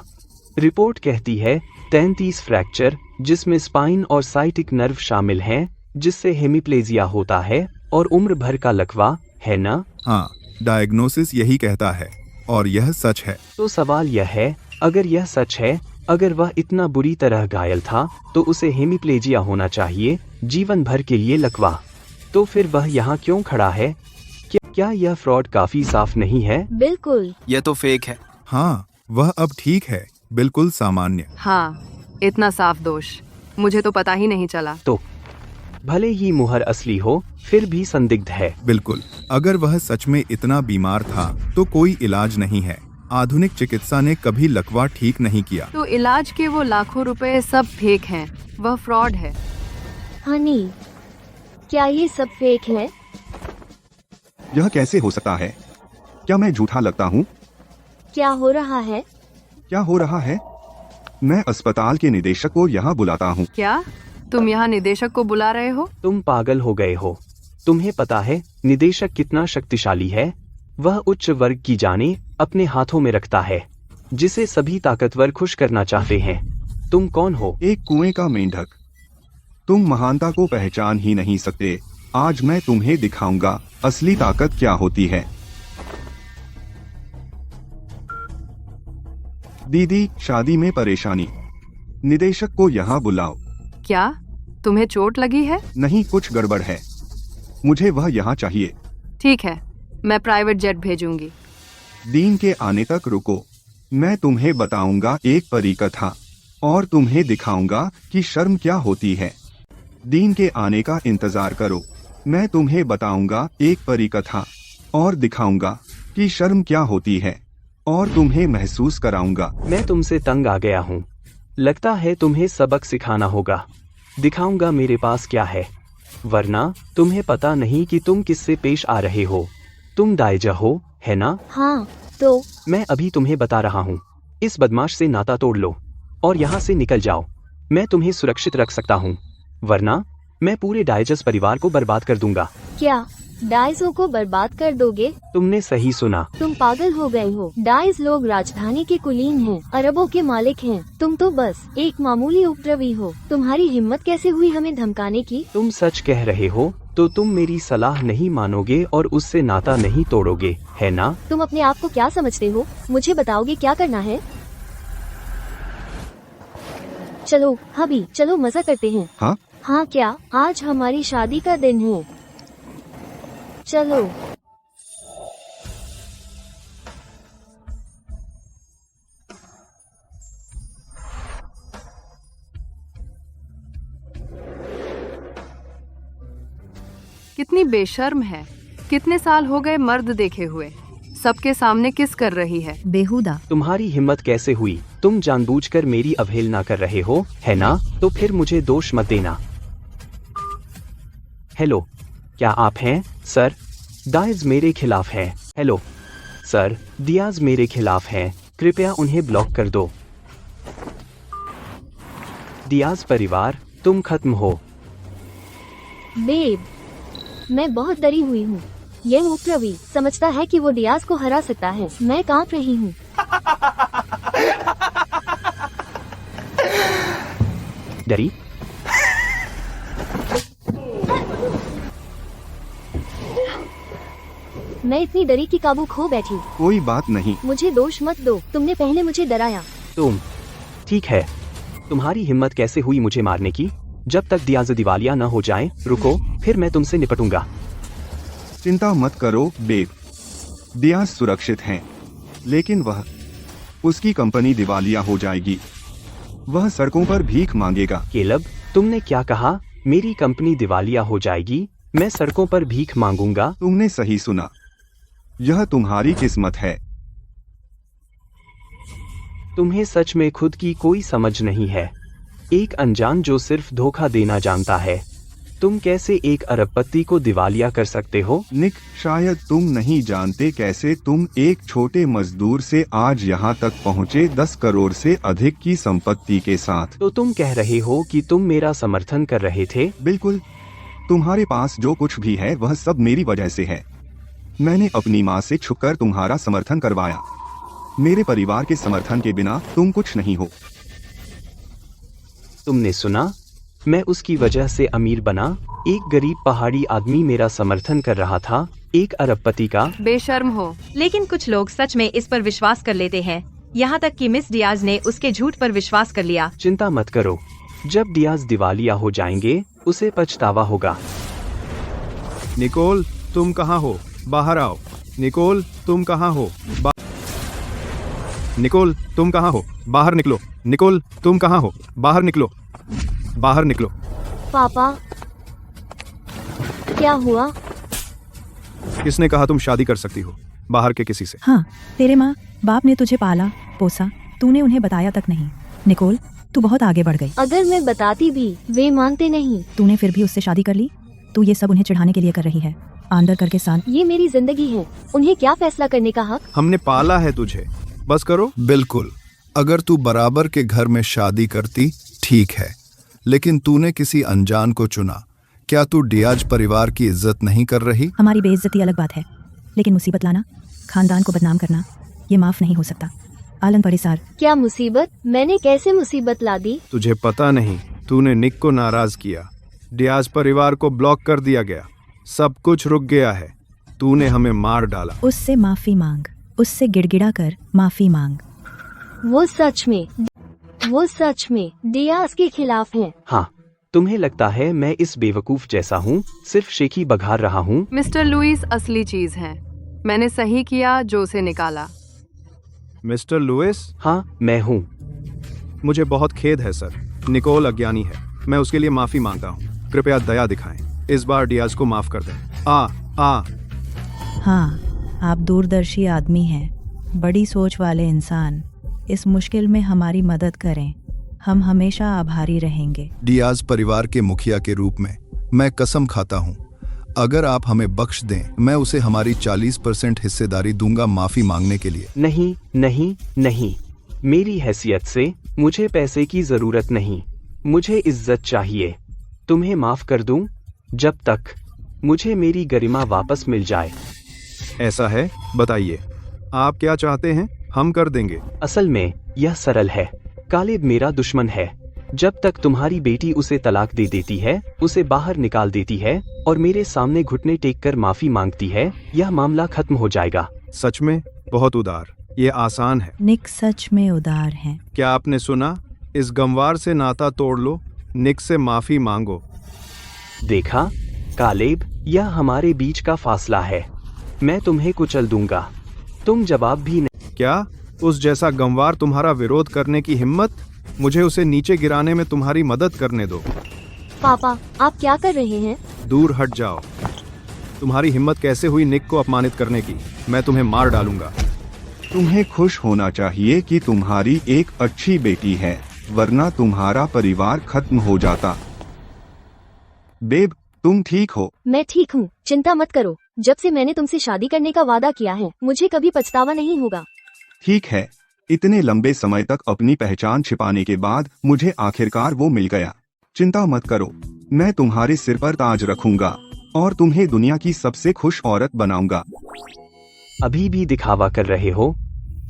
रिपोर्ट कहती है 33 फ्रैक्चर, जिसमें स्पाइन और साइटिक नर्व शामिल हैं, जिससे हेमीप्लेजिया होता है और उम्र भर का लकवा, है ना? हाँ, डायग्नोसिस यही कहता है और यह सच है। तो सवाल यह है, अगर यह सच है, अगर वह इतना बुरी तरह घायल था, तो उसे हेमीप्लेजिया होना चाहिए, जीवन भर के लिए लकवा। तो फिर वह यहाँ क्यों खड़ा है? क्या यह फ्रॉड काफी साफ नहीं है? बिल्कुल। यह तो फेक है। हाँ, वह अब ठीक है, बिल्कुल सामान्य। हाँ, इतना साफ दोष मुझे तो पता ही नहीं चला। तो भले ही मुहर असली हो, फिर भी संदिग्ध है। बिल्कुल, अगर वह सच में इतना बीमार था तो कोई इलाज नहीं है। आधुनिक चिकित्सा ने कभी लकवा ठीक नहीं किया। तो इलाज के वो लाखों रुपए सब फेक हैं। वह फ्रॉड है। हनी, क्या ये सब फेक है? यह कैसे हो सकता है? क्या मैं झूठा लगता हूँ? क्या हो रहा है? क्या हो रहा है? मैं अस्पताल के निदेशक को यहाँ बुलाता हूँ। क्या तुम यहाँ निदेशक को बुला रहे हो? तुम पागल हो गए हो। तुम्हें पता है निदेशक कितना शक्तिशाली है? वह उच्च वर्ग की जानें अपने हाथों में रखता है, जिसे सभी ताकतवर खुश करना चाहते हैं। तुम कौन हो? एक कुएं का मेंढक। तुम महानता को पहचान ही नहीं सकते। आज मैं तुम्हें दिखाऊंगा असली ताकत क्या होती है। दीदी, शादी में परेशानी। निदेशक को यहाँ बुलाओ। क्या तुम्हें चोट लगी है? नहीं, कुछ गड़बड़ है। मुझे वह यहाँ चाहिए। ठीक है, मैं प्राइवेट जेट भेजूंगी। दीन के आने तक रुको। मैं तुम्हें बताऊंगा एक परिकथा और तुम्हें दिखाऊंगा कि शर्म क्या होती है। दीन के आने का इंतजार करो। मैं तुम्हें बताऊंगा एक परिकथा और दिखाऊंगा कि शर्म क्या होती है और तुम्हें महसूस कराऊंगा। मैं तुमसे तंग आ गया हूँ। लगता है तुम्हें सबक सिखाना होगा। दिखाऊंगा मेरे पास क्या है, वरना तुम्हें पता नहीं कि तुम किससे पेश आ रहे हो। तुम दाइजा हो, है ना? हाँ, तो मैं अभी तुम्हें बता रहा हूँ। इस बदमाश से नाता तोड़ लो और यहाँ से निकल जाओ। मैं तुम्हें सुरक्षित रख सकता हूँ, वरना मैं पूरे डाइजस परिवार को बर्बाद कर दूंगा। क्या डाइजों को बर्बाद कर दोगे? तुमने सही सुना। तुम पागल हो गए हो। डाइज लोग राजधानी के कुलीन हैं, अरबों के मालिक हैं। तुम तो बस एक मामूली उपद्रवी हो। तुम्हारी हिम्मत कैसे हुई हमें धमकाने की? तुम सच कह रहे हो तो तुम मेरी सलाह नहीं मानोगे और उससे नाता नहीं तोड़ोगे, है ना? तुम अपने आप को क्या समझते हो? मुझे बताओगे क्या करना है? चलो हबी, चलो मजा करते हैं। हाँ? हाँ क्या? आज हमारी शादी का दिन है। चलो। कितनी बेशर्म है। कितने साल हो गए मर्द देखे हुए, सबके सामने किस कर रही है। बेहुदा। तुम्हारी हिम्मत कैसे हुई? तुम जानबूझकर मेरी अवहेलना कर रहे हो, है ना? तो फिर मुझे दोष मत देना। हेलो, क्या आप हैं सर? डाइज मेरे खिलाफ है। हेलो सर, डियाज मेरे खिलाफ है, कृपया उन्हें ब्लॉक कर दो। डियाज परिवार, तुम खत्म हो। बेब, मैं बहुत डरी हुई हूँ। ये उपद्रवी समझता है कि वो डियाज को हरा सकता है। मैं कांप रही हूँ। डरी? मैं इतनी डरी कि काबू खो बैठी। कोई बात नहीं। मुझे दोष मत दो, तुमने पहले मुझे डराया। तुम ठीक है। तुम्हारी हिम्मत कैसे हुई मुझे मारने की? जब तक डियाज दिवालिया न हो जाए, रुको, फिर मैं तुमसे निपटूंगा। चिंता मत करो बेब, डियाज सुरक्षित हैं, लेकिन उसकी कंपनी दिवालिया हो जाएगी। वह सड़कों पर भीख मांगेगा। केलब, तुमने क्या कहा? मेरी कंपनी दिवालिया हो जाएगी, मैं सड़कों पर भीख मांगूंगा? तुमने सही सुना। यह तुम्हारी किस्मत है। तुम्हें सच में खुद की कोई समझ नहीं है। एक अनजान जो सिर्फ धोखा देना जानता है। तुम कैसे एक अरबपति को दिवालिया कर सकते हो? निक, शायद तुम नहीं जानते कैसे तुम एक छोटे मजदूर से आज यहाँ तक पहुँचे 10 करोड़ से अधिक की संपत्ति के साथ। तो तुम कह रहे हो कि तुम मेरा समर्थन कर रहे थे? बिल्कुल। तुम्हारे पास जो कुछ भी है वह सब मेरी वजह से है। मैंने अपनी माँ से छुपकर तुम्हारा समर्थन करवाया। मेरे परिवार के समर्थन के बिना तुम कुछ नहीं हो। तुमने सुना? मैं उसकी वजह से अमीर बना। एक गरीब पहाड़ी आदमी मेरा समर्थन कर रहा था, एक अरबपति का। बेशर्म हो। लेकिन कुछ लोग सच में इस पर विश्वास कर लेते हैं, यहाँ तक कि मिस डियाज ने उसके झूठ पर विश्वास कर लिया। चिंता मत करो, जब डियाज दिवालिया हो जाएंगे उसे पछतावा होगा। निकोल, तुम कहाँ हो? बाहर आओ। निकोल, तुम कहाँ हो? निकोल, तुम कहाँ हो? बाहर निकलो। निकोल, तुम कहाँ हो? बाहर निकलो। बाहर निकलो। पापा, क्या हुआ? किसने कहा तुम शादी कर सकती हो बाहर के किसी से? हाँ, तेरे माँ बाप ने तुझे पाला पोसा, तूने उन्हें बताया तक नहीं। निकोल, तू बहुत आगे बढ़ गई। अगर मैं बताती भी वे मानते नहीं। तूने फिर भी उससे शादी कर ली। तू ये सब उन्हें चिढ़ाने के लिए कर रही है। आंदर करके साथ। ये मेरी जिंदगी है, उन्हें क्या फैसला करने का हक? हमने पाला है तुझे, बस करो। बिल्कुल, अगर तू बराबर के घर में शादी करती ठीक है, लेकिन तूने किसी अनजान को चुना। क्या तू डियाज परिवार की इज्जत नहीं कर रही? हमारी बेइज्जती अलग बात है, लेकिन मुसीबत लाना, खानदान को बदनाम करना, ये माफ नहीं हो सकता। आलन परिसार। क्या मुसीबत? मैंने कैसे मुसीबत ला दी? तुझे पता नहीं, तूने निक को नाराज किया, डियाज परिवार को ब्लॉक कर दिया गया, सब कुछ रुक गया है। तूने हमें मार डाला। उससे माफी मांग, उससे गिड़गिड़ा कर माफी मांग। वो सच में डियाज के खिलाफ है। हाँ, तुम्हें लगता है मैं इस बेवकूफ जैसा हूँ, सिर्फ शेखी बघार रहा हूँ? मिस्टर लुइस असली चीज है। मैंने सही किया जो उसे निकाला। Mister Louis? हाँ, मैं हूँ। मुझे बहुत खेद है सर, निकोल अज्ञानी है, मैं उसके लिए माफी मांगता हूँ। कृपया दया दिखाएं, इस बार डियाज को माफ कर दें। हाँ, आप दूरदर्शी आदमी हैं, बड़ी सोच वाले इंसान। इस मुश्किल में हमारी मदद करें, हम हमेशा आभारी रहेंगे। डियाज परिवार के मुखिया के रूप में मैं कसम खाता हूँ, अगर आप हमें बख्श दें, मैं उसे हमारी 40% हिस्सेदारी दूंगा माफी मांगने के लिए। नहीं नहीं नहीं, मेरी हैसियत से मुझे पैसे की जरूरत नहीं। मुझे इज्जत चाहिए। तुम्हें माफ कर दूं जब तक मुझे मेरी गरिमा वापस मिल जाए। ऐसा है, बताइए आप क्या चाहते हैं, हम कर देंगे। असल में यह सरल है। कालिब मेरा दुश्मन है। जब तक तुम्हारी बेटी उसे तलाक दे देती है, उसे बाहर निकाल देती है और मेरे सामने घुटने टेक कर माफी मांगती है, यह मामला खत्म हो जाएगा। सच में बहुत उदार, ये आसान है। निक सच में उदार हैं। क्या आपने सुना, इस गंवार से नाता तोड़ लो, निक से माफी मांगो। देखा कालिब, यह हमारे बीच का फासला है। मैं तुम्हें कुचल दूंगा, तुम जवाब भी नहीं। क्या उस जैसा गंवार तुम्हारा विरोध करने की हिम्मत? मुझे उसे नीचे गिराने में तुम्हारी मदद करने दो। पापा, आप क्या कर रहे हैं? दूर हट जाओ। तुम्हारी हिम्मत कैसे हुई निक को अपमानित करने की? मैं तुम्हें मार डालूंगा। तुम्हें खुश होना चाहिए कि तुम्हारी एक अच्छी बेटी है, वरना तुम्हारा परिवार खत्म हो जाता। बेब, तुम ठीक हो? मैं ठीक हूँ, चिंता मत करो। जब से मैंने तुमसे शादी करने का वादा किया है, मुझे कभी पछतावा नहीं होगा। ठीक है, इतने लंबे समय तक अपनी पहचान छिपाने के बाद मुझे आखिरकार वो मिल गया। चिंता मत करो, मैं तुम्हारे सिर पर ताज रखूंगा और तुम्हें दुनिया की सबसे खुश औरत बनाऊंगा। अभी भी दिखावा कर रहे हो?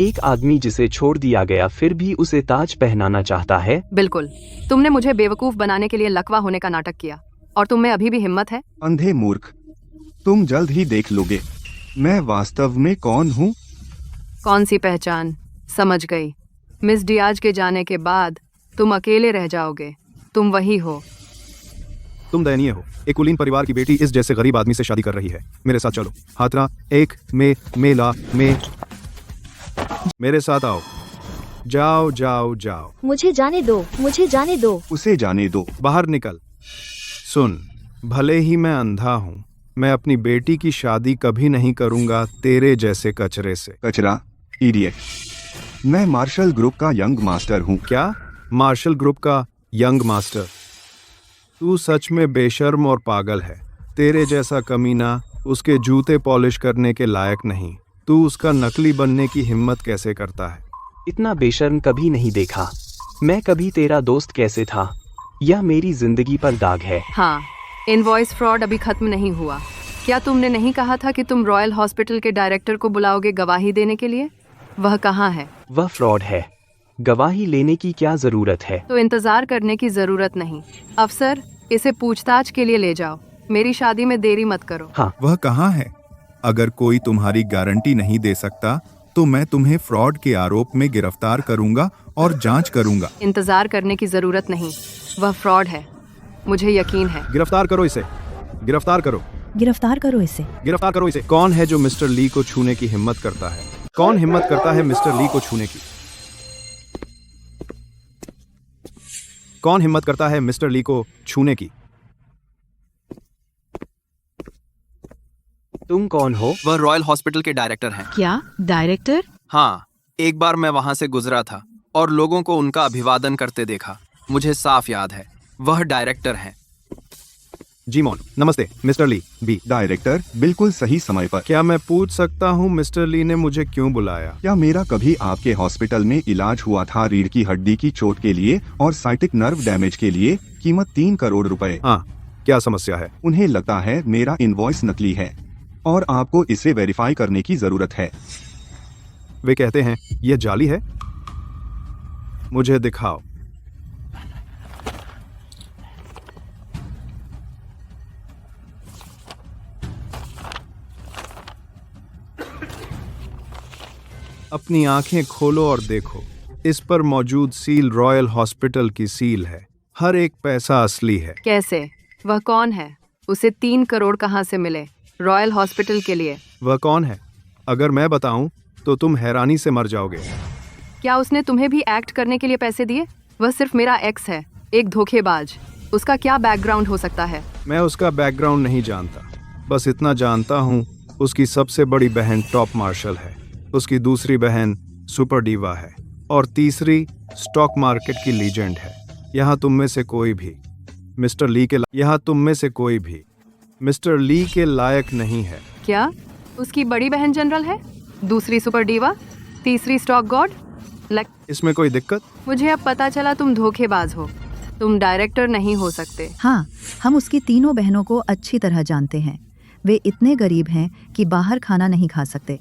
एक आदमी जिसे छोड़ दिया गया फिर भी उसे ताज पहनाना चाहता है। बिल्कुल, तुमने मुझे बेवकूफ बनाने के लिए लकवा होने का नाटक किया और तुम में अभी भी हिम्मत है। अंधे मूर्ख, तुम जल्द ही देख लोगे मैं वास्तव में कौन हूँ। कौन सी पहचान? समझ गई। मिस डियाज के जाने के बाद तुम अकेले रह जाओगे। तुम वही हो। तुम दयनीय हो। एक कुलीन परिवार की बेटी इस जैसे गरीब आदमी से शादी कर रही है। मेरे साथ चलो। हाथरा एक में मेला में मेरे साथ आओ। जाओ जाओ जाओ। मुझे जाने दो, मुझे जाने दो। उसे जाने दो। बाहर निकल। सुन, भले ही मैं अंधा हूँ, मैं अपनी बेटी की शादी कभी नहीं करूँगा तेरे जैसे कचरे से। कचरा? इडियट। मैं मार्शल ग्रुप का यंग मास्टर हूँ। क्या? मार्शल ग्रुप का यंग मास्टर? तू सच में बेशर्म और पागल है। तेरे जैसा कमीना उसके जूते पॉलिश करने के लायक नहीं। तू उसका नकली बनने की हिम्मत कैसे करता है? इतना बेशर्म कभी नहीं देखा। मैं कभी तेरा दोस्त कैसे था? यह मेरी जिंदगी पर दाग है। हाँ, इनवॉइस फ्रॉड अभी खत्म नहीं हुआ। क्या तुमने नहीं कहा था कि तुम रॉयल हॉस्पिटल के डायरेक्टर को बुलाओगे गवाही देने के लिए? वह कहाँ है? वह फ्रॉड है। गवाही लेने की क्या जरूरत है? तो इंतजार करने की जरूरत नहीं। अफसर, इसे पूछताछ के लिए ले जाओ। मेरी शादी में देरी मत करो। हाँ। वह कहाँ है? अगर कोई तुम्हारी गारंटी नहीं दे सकता तो मैं तुम्हें फ्रॉड के आरोप में गिरफ्तार करूंगा और जांच करूंगा। इंतजार करने की जरूरत नहीं, वह फ्रॉड है, मुझे यकीन है। गिरफ्तार करो इसे। गिरफ्तार करो। गिरफ्तार करो इसे। गिरफ्तार करो इसे। कौन है जो मिस्टर ली को छूने की हिम्मत करता है? कौन हिम्मत करता है मिस्टर ली को छूने की? कौन हिम्मत करता है मिस्टर ली को छूने की? तुम कौन हो? वह रॉयल हॉस्पिटल के डायरेक्टर हैं। क्या डायरेक्टर? हाँ, एक बार मैं वहां से गुजरा था और लोगों को उनका अभिवादन करते देखा। मुझे साफ याद है, वह डायरेक्टर हैं। जी मॉन, नमस्ते मिस्टर ली। बी डायरेक्टर, बिल्कुल सही समय पर। क्या मैं पूछ सकता हूँ मिस्टर ली ने मुझे क्यों बुलाया? क्या मेरा कभी आपके हॉस्पिटल में इलाज हुआ था रीढ़ की हड्डी की चोट के लिए और साइटिक नर्व डैमेज के लिए? कीमत 3 करोड़ रुपए। हाँ, क्या समस्या है? उन्हें लगता है मेरा इनवॉइस नकली है और आपको इसे वेरीफाई करने की जरूरत है। वे कहते हैं यह जाली है। मुझे दिखाओ। अपनी आंखें खोलो और देखो, इस पर मौजूद सील रॉयल हॉस्पिटल की सील है। हर एक पैसा असली है। कैसे? वह कौन है? उसे 3 करोड़ कहाँ से मिले रॉयल हॉस्पिटल के लिए? वह कौन है? अगर मैं बताऊं तो तुम हैरानी से मर जाओगे। क्या उसने तुम्हें भी एक्ट करने के लिए पैसे दिए? वह सिर्फ मेरा एक्स है, एक धोखेबाज। उसका क्या बैकग्राउंड हो सकता है? मैं उसका बैकग्राउंड नहीं जानता, बस इतना जानता हूँ उसकी सबसे बड़ी बहन टॉप मार्शल है, उसकी दूसरी बहन सुपर डीवा है और तीसरी स्टॉक मार्केट की लीजेंड है। यहाँ तुम में से कोई भी मिस्टर ली के लायक नहीं है। क्या उसकी बड़ी बहन जनरल है, दूसरी सुपर डीवा, तीसरी स्टॉक गॉड? इसमें कोई दिक्कत? मुझे अब पता चला तुम धोखेबाज हो। तुम डायरेक्टर नहीं हो सकते। हाँ, हम उसकी तीनों बहनों को अच्छी तरह जानते हैं। वे इतने गरीब हैं कि बाहर खाना नहीं खा सकते।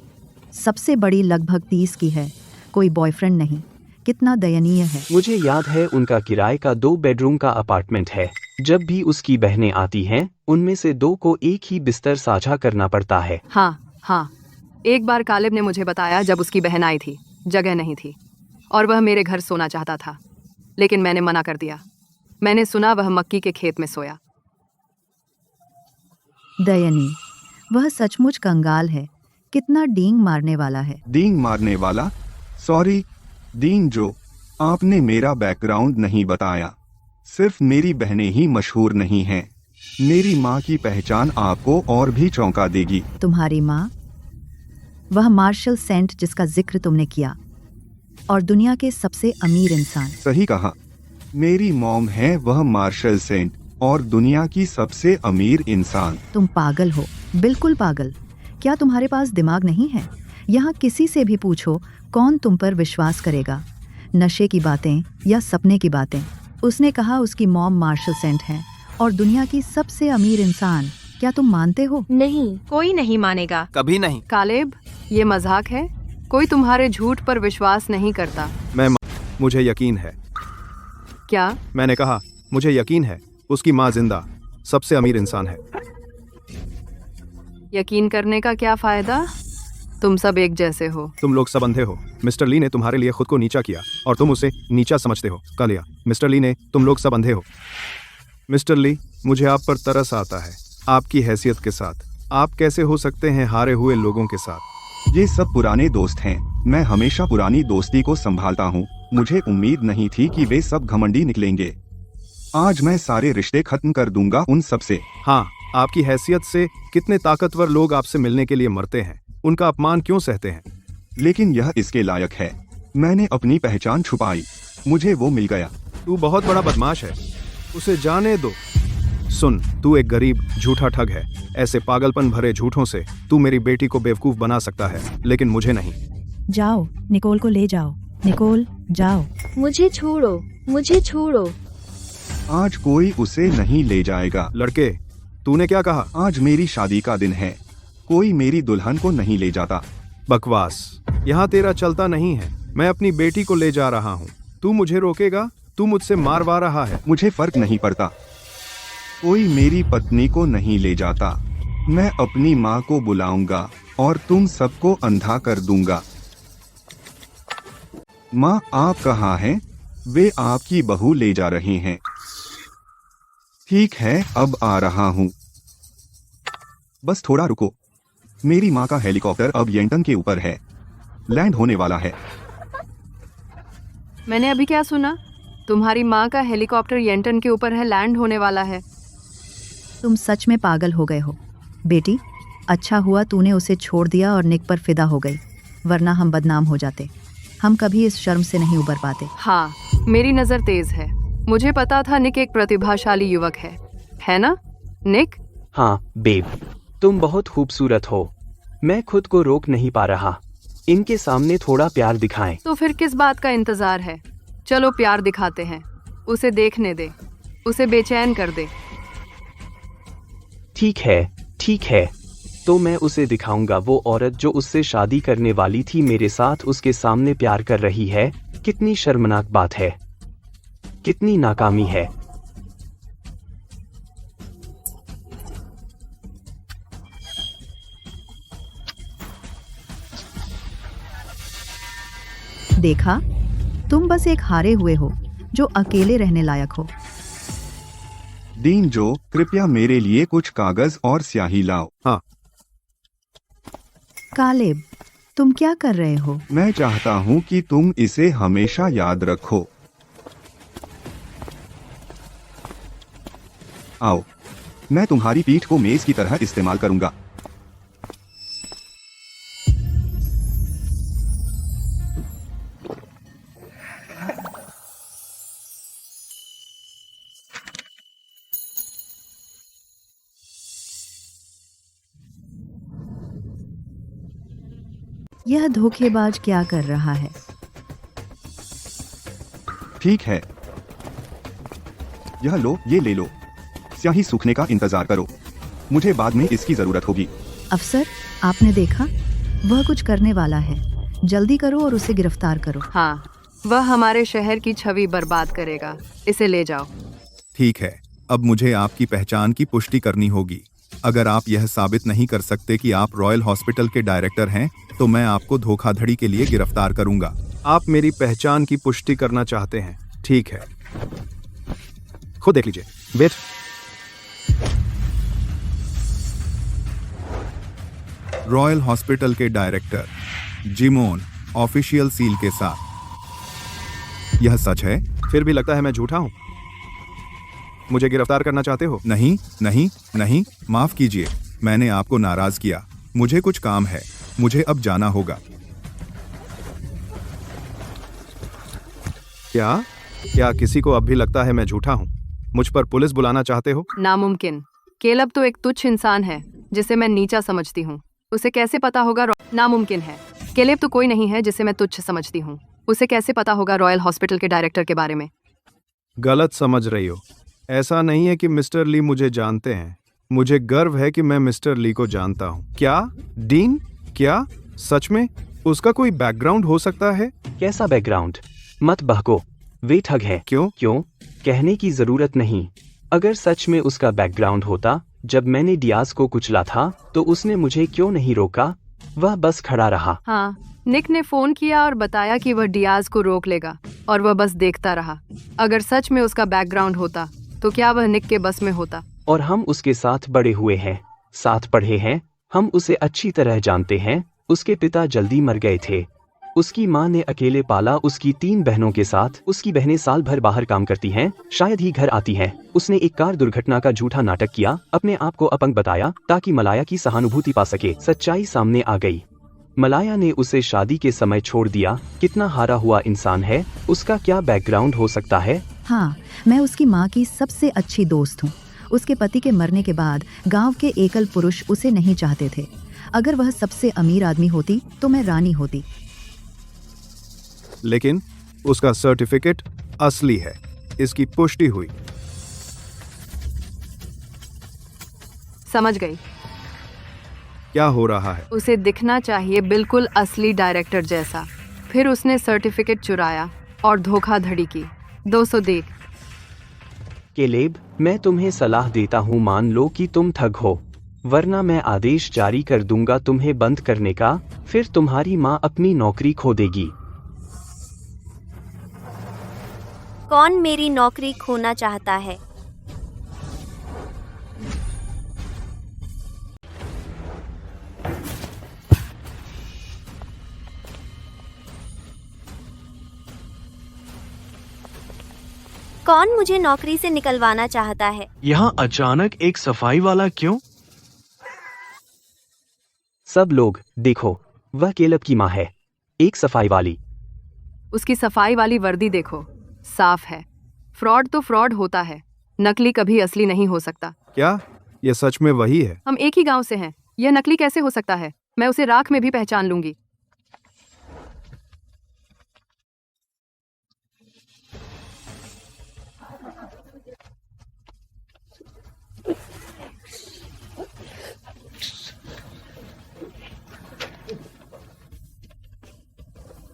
सबसे बड़ी लगभग 30 की है, कोई बॉयफ्रेंड नहीं। कितना दयनीय है। मुझे याद है उनका किराए का 2 बेडरूम का अपार्टमेंट है। जब भी उसकी बहनें आती हैं, उनमें से 2 को एक ही बिस्तर साझा करना पड़ता है। हाँ, एक बार कालिब ने मुझे बताया जब उसकी बहन आई थी, जगह नहीं थी और वह मेरे घर सोना चाहता था, लेकिन मैंने मना कर दिया। मैंने सुना वह मक्की के खेत में सोया। दयनीय, वह सचमुच कंगाल है। कितना डींग मारने वाला है। डींग मारने वाला? सॉरी डीन जो, आपने मेरा बैकग्राउंड नहीं बताया। सिर्फ मेरी बहनें ही मशहूर नहीं हैं। मेरी माँ की पहचान आपको और भी चौंका देगी। तुम्हारी माँ? वह मार्शल सेंट जिसका जिक्र तुमने किया, और दुनिया के सबसे अमीर इंसान। सही कहा, मेरी मॉम है वह मार्शल सेंट और दुनिया की सबसे अमीर इंसान। तुम पागल हो, बिल्कुल पागल। क्या तुम्हारे पास दिमाग नहीं है? यहाँ किसी से भी पूछो, कौन तुम पर विश्वास करेगा? नशे की बातें या सपने की बातें। उसने कहा उसकी मॉम मार्शल सेंट है और दुनिया की सबसे अमीर इंसान। क्या तुम मानते हो? नहीं, कोई नहीं मानेगा। कभी नहीं। कालिब, ये मजाक है। कोई तुम्हारे झूठ पर विश्वास नहीं करता। मुझे यकीन है। क्या? मैंने कहा मुझे यकीन है, उसकी माँ जिंदा सबसे अमीर इंसान है। यकीन करने का क्या फायदा? तुम सब एक जैसे हो। तुम लोग सब अंधे हो। मिस्टर ली ने तुम्हारे लिए खुद को नीचा किया और तुम उसे नीचा समझते हो। कालिया, मिस्टर ली ने, तुम लोग सब अंधे हो। मिस्टर ली, मुझे आप पर तरस आता है। आपकी हैसियत के साथ आप कैसे हो सकते हैं हारे हुए लोगों के साथ? ये सब पुराने दोस्त हैं। मैं हमेशा पुरानी दोस्ती को संभालता हूँ। मुझे उम्मीद नहीं थी कि वे सब घमंडी निकलेंगे। आज मैं सारे रिश्ते खत्म कर दूंगा उन सब से। हाँ, आपकी हैसियत से कितने ताकतवर लोग आपसे मिलने के लिए मरते हैं। उनका अपमान क्यों सहते हैं? लेकिन यह इसके लायक है। मैंने अपनी पहचान छुपाई, मुझे वो मिल गया। तू बहुत बड़ा बदमाश है, उसे जाने दो। सुन, तू एक गरीब झूठा ठग है। ऐसे पागलपन भरे झूठों से तू मेरी बेटी को बेवकूफ बना सकता है, लेकिन मुझे नहीं। जाओ, निकोल को ले जाओ। निकोल, जाओ। मुझे छोड़ो, मुझे छोड़ो। आज कोई उसे नहीं ले जाएगा। लड़के, तूने क्या कहा? आज मेरी शादी का दिन है, कोई मेरी दुल्हन को नहीं ले जाता। बकवास, यहाँ तेरा चलता नहीं है। मैं अपनी बेटी को ले जा रहा हूँ, तू मुझे रोकेगा? तू मुझसे मारवा रहा है। मुझे फर्क नहीं पड़ता, कोई मेरी पत्नी को नहीं ले जाता। मैं अपनी माँ को बुलाऊंगा और तुम सबको अंधा कर दूंगा। माँ, आप कहाँ हैं? वे आपकी बहू ले जा रहे हैं। ठीक है, अब आ रहा हूँ। बस थोड़ा रुको। मेरी माँ का हेलीकॉप्टर अब येंटन के ऊपर है, लैंड होने वाला है। मैंने अभी क्या सुना? तुम्हारी माँ का हेलीकॉप्टर येंटन के ऊपर है, लैंड होने वाला है। तुम सच में पागल हो गए हो। बेटी, अच्छा हुआ तूने उसे छोड़ दिया और निक पर फिदा हो गई, वरना हम बदनाम हो जाते। हम कभी इस शर्म से नहीं उबर पाते। हाँ, मेरी नज़र तेज है। मुझे पता था निक एक प्रतिभाशाली युवक है ना निक? हाँ बेब, तुम बहुत खूबसूरत हो। मैं खुद को रोक नहीं पा रहा। इनके सामने थोड़ा प्यार दिखाएं। तो फिर किस बात का इंतजार है? चलो प्यार दिखाते हैं। उसे देखने दे, उसे बेचैन कर दे। ठीक है, तो मैं उसे दिखाऊंगा। वो औरत जो उससे शादी करने वाली थी मेरे साथ उसके सामने प्यार कर रही है। कितनी शर्मनाक बात है, कितनी नाकामी है। देखा, तुम बस एक हारे हुए हो जो अकेले रहने लायक हो। डीन जो, कृपया मेरे लिए कुछ कागज और स्याही लाओ। हाँ। कालेब, तुम क्या कर रहे हो? मैं चाहता हूँ कि तुम इसे हमेशा याद रखो। आओ, मैं तुम्हारी पीठ को मेज की तरह इस्तेमाल करूंगा। यह धोखेबाज क्या कर रहा है? ठीक है, यह लो, ये ले लो। स्याही सूखने का इंतजार करो, मुझे बाद में इसकी जरूरत होगी। अफसर, आपने देखा, वह कुछ करने वाला है। जल्दी करो और उसे गिरफ्तार करो। हाँ, वह हमारे शहर की छवि बर्बाद करेगा। इसे ले जाओ। ठीक है, अब मुझे आपकी पहचान की पुष्टि करनी होगी। अगर आप यह साबित नहीं कर सकते कि आप रॉयल हॉस्पिटल के डायरेक्टर हैं, तो मैं आपको धोखाधड़ी के लिए गिरफ्तार करूंगा। आप मेरी पहचान की पुष्टि करना चाहते हैं? ठीक है, खुद देख लीजिए। वेट। रॉयल हॉस्पिटल के डायरेक्टर जिमोन, ऑफिशियल सील के साथ। यह सच है? फिर भी लगता है मैं झूठा हूं। मुझे गिरफ्तार करना चाहते हो? नहीं नहीं नहीं, माफ कीजिए, मैंने आपको नाराज किया। मुझे कुछ काम है, मुझे अब जाना होगा। क्या किसी को अब भी लगता है मैं झूठा हूं? मुझ पर पुलिस बुलाना चाहते हो? नामुमकिन। केलब तो एक तुच्छ इंसान है जिसे मैं नीचा समझती हूँ। उसे कैसे पता होगा? नामुमकिन है। केलेब तो कोई नहीं है जिसे मैं तुच्छ समझती हूँ। उसे कैसे पता होगा रॉयल हॉस्पिटल के डायरेक्टर के बारे में? गलत समझ रही हो। ऐसा नहीं है कि मिस्टर ली मुझे जानते हैं। मुझे गर्व है कि मैं मिस्टर ली को जानता हूँ। क्या डीन? क्या सच में उसका कोई बैकग्राउंड हो सकता है? कैसा बैकग्राउंड? मत बहको, वे ठग है। क्यों? कहने की जरूरत नहीं। अगर सच में उसका बैकग्राउंड होता, जब मैंने डियाज को कुचला था तो उसने मुझे क्यों नहीं रोका? वह बस खड़ा रहा। हाँ, निक ने फोन किया और बताया कि वह डियाज को रोक लेगा, और वह बस देखता रहा। अगर सच में उसका बैकग्राउंड होता तो क्या वह निक के बस में होता? और हम उसके साथ बड़े हुए हैं, साथ पढ़े हैं, हम उसे अच्छी तरह जानते हैं। उसके पिता जल्दी मर गए थे। उसकी माँ ने अकेले पाला उसकी 3 बहनों के साथ। उसकी बहनें साल भर बाहर काम करती हैं, शायद ही घर आती हैं। उसने एक कार दुर्घटना का झूठा नाटक किया, अपने आप को अपंग बताया ताकि मलाया की सहानुभूति पा सके। सच्चाई सामने आ गई। मलाया ने उसे शादी के समय छोड़ दिया। कितना हारा हुआ इंसान है। उसका क्या बैकग्राउंड हो सकता है? हाँ, मैं उसकी माँ की सबसे अच्छी दोस्त हूँ। उसके पति के मरने के बाद गांव के एकल पुरुष उसे नहीं चाहते थे। अगर वह सबसे अमीर आदमी होती तो मैं रानी होती। लेकिन उसका सर्टिफिकेट असली है। इसकी पुष्टि हुई। समझ गई। क्या हो रहा है? उसे दिखना चाहिए बिल्कुल असली डायरेक्टर जैसा। फिर उसने सर्टिफिकेट चुराया और धोखाधड़ी की। 200 देख। केलेब, मैं तुम्हें सलाह देता हूँ, मान लो कि तुम ठग हो, वरना मैं आदेश जारी कर दूंगा तुम्हें बंद करने का। फिर तुम्हारी माँ अपनी नौकरी खो देगी। कौन मेरी नौकरी खोना चाहता है? कौन मुझे नौकरी से निकलवाना चाहता है? यहाँ अचानक एक सफाई वाला क्यों? सब लोग देखो, वह केलब की माँ है, एक सफाई वाली। उसकी सफाई वाली वर्दी देखो, साफ है। फ्रॉड तो फ्रॉड होता है, नकली कभी असली नहीं हो सकता। क्या यह सच में वही है? हम एक ही गांव से हैं, यह नकली कैसे हो सकता है? मैं उसे राख में भी पहचान लूंगी।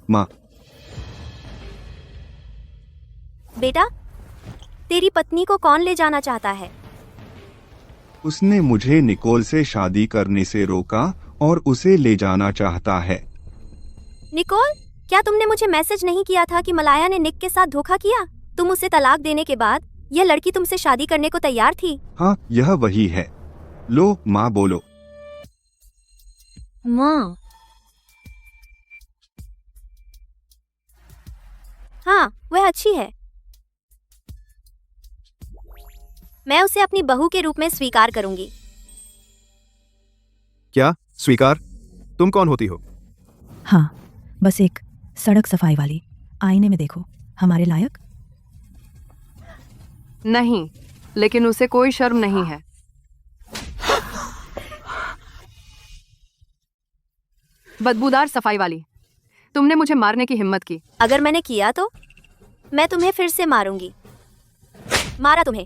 माँ, बेटा, तेरी पत्नी को कौन ले जाना चाहता है? उसने मुझे निकोल से शादी करने से रोका और उसे ले जाना चाहता है। निकोल, क्या तुमने मुझे मैसेज नहीं किया था कि मलाया ने निक के साथ धोखा किया? तुम उसे तलाक देने के बाद यह लड़की तुमसे शादी करने को तैयार थी। हाँ, यह वही है। लो माँ, बोलो। माँ। हाँ, वह अच्छी है। मैं उसे अपनी बहू के रूप में स्वीकार करूंगी। क्या स्वीकार? तुम कौन होती हो? हाँ, बस एक सड़क सफाई वाली। आईने में देखो, हमारे लायक? नहीं, लेकिन उसे कोई शर्म नहीं है। बदबूदार सफाई वाली, तुमने मुझे मारने की हिम्मत की। अगर मैंने किया तो मैं तुम्हें फिर से मारूंगी। मारा तुम्हें?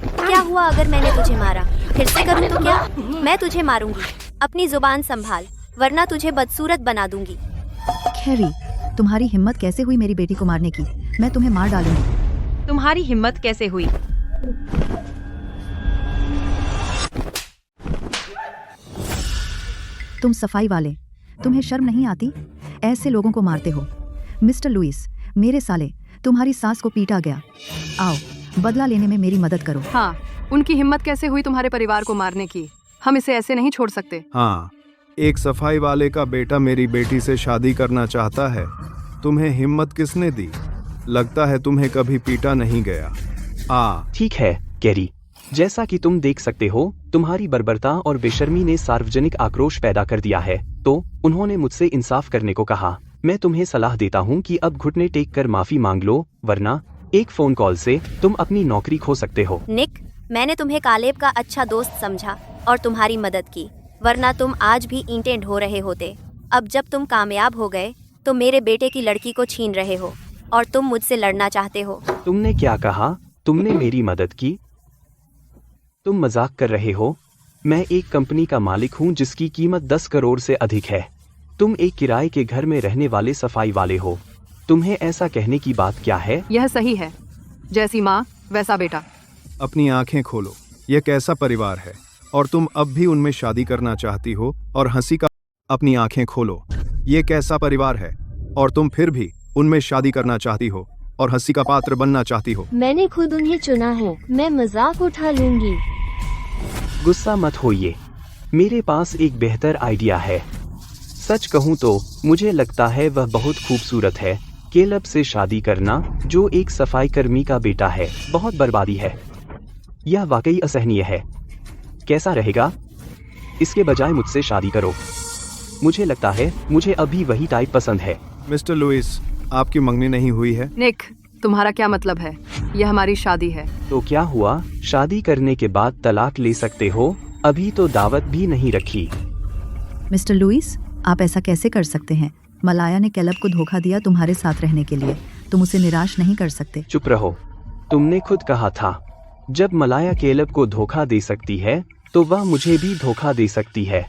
क्या हुआ अगर मैंने तुझे मारा? फिर से करूँ तो क्या? मैं तुझे मारूंगी। अपनी जुबान संभाल, वरना तुझे बदसूरत बना दूंगी। कैरी, तुम्हारी हिम्मत कैसे हुई मेरी बेटी को मारने की? मैं तुम्हें मार डालूंगी। तुम्हारी हिम्मत कैसे हुई? तुम सफाई वाले, तुम्हें शर्म नहीं आती? ऐसे लोगों को मारते हो। मिस्टर लुइस, मेरे साले, तुम्हारी सास को पीटा गया। आओ, बदला लेने में मेरी मदद करो। हाँ, उनकी हिम्मत कैसे हुई तुम्हारे परिवार को मारने की? हम इसे ऐसे नहीं छोड़ सकते। हाँ, एक सफाई वाले का बेटा मेरी बेटी से शादी करना चाहता है। तुम्हें हिम्मत किसने दी? लगता है तुम्हें कभी पीटा नहीं गया। ठीक है कैरी, जैसा कि तुम देख सकते हो, तुम्हारी बर्बरता और बेशर्मी ने सार्वजनिक आक्रोश पैदा कर दिया है। तो उन्होंने मुझसे इंसाफ करने को कहा। मैं तुम्हें सलाह देता हूँ कि अब घुटने टेक कर माफी मांग लो, वरना एक फोन कॉल से तुम अपनी नौकरी खो सकते हो। निक, मैंने तुम्हें कालेब का अच्छा दोस्त समझा और तुम्हारी मदद की, वरना तुम आज भी ईंटें ढो रहे होते। अब जब तुम कामयाब हो गए तो मेरे बेटे की लड़की को छीन रहे हो और तुम मुझसे लड़ना चाहते हो। तुमने क्या कहा? तुमने मेरी मदद की? तुम मजाक कर रहे हो? मैं एक कंपनी का मालिक हूँ जिसकी कीमत 10 करोड़ से अधिक है। तुम एक किराए के घर में रहने वाले सफाई वाले हो। तुम्हें ऐसा कहने की बात क्या है? यह सही है, जैसी माँ वैसा बेटा। अपनी आंखें खोलो, यह कैसा परिवार है? और तुम अब भी उनमें शादी करना चाहती हो और हंसी का। अपनी आंखें खोलो, ये कैसा परिवार है? और तुम फिर भी उनमें शादी करना चाहती हो और हंसी का पात्र बनना चाहती हो। मैंने खुद उन्हें चुना है, मैं मजाक उठा लूंगी। गुस्सा मत होइए, मेरे पास एक बेहतर आइडिया है। सच कहूँ तो मुझे लगता है वह बहुत खूबसूरत है। केलब से शादी करना, जो एक सफाई कर्मी का बेटा है, बहुत बर्बादी है। यह वाकई असहनीय है। कैसा रहेगा? इसके बजाय मुझसे शादी करो। मुझे लगता है मुझे अभी वही टाइप पसंद है। मिस्टर लुइस, आपकी मंगनी नहीं हुई है? निक, तुम्हारा क्या मतलब है? यह हमारी शादी है। तो क्या हुआ? शादी करने के बाद तलाक ले सकते हो। अभी तो दावत भी नहीं रखी। मिस्टर लुइस, आप ऐसा कैसे कर सकते हैं? मलाया ने कैलब को धोखा दिया तुम्हारे साथ रहने के लिए। तुम उसे निराश नहीं कर सकते। चुप रहो, तुमने खुद कहा था, जब मलाया कैलब को धोखा दे सकती है तो वह मुझे भी धोखा दे सकती है।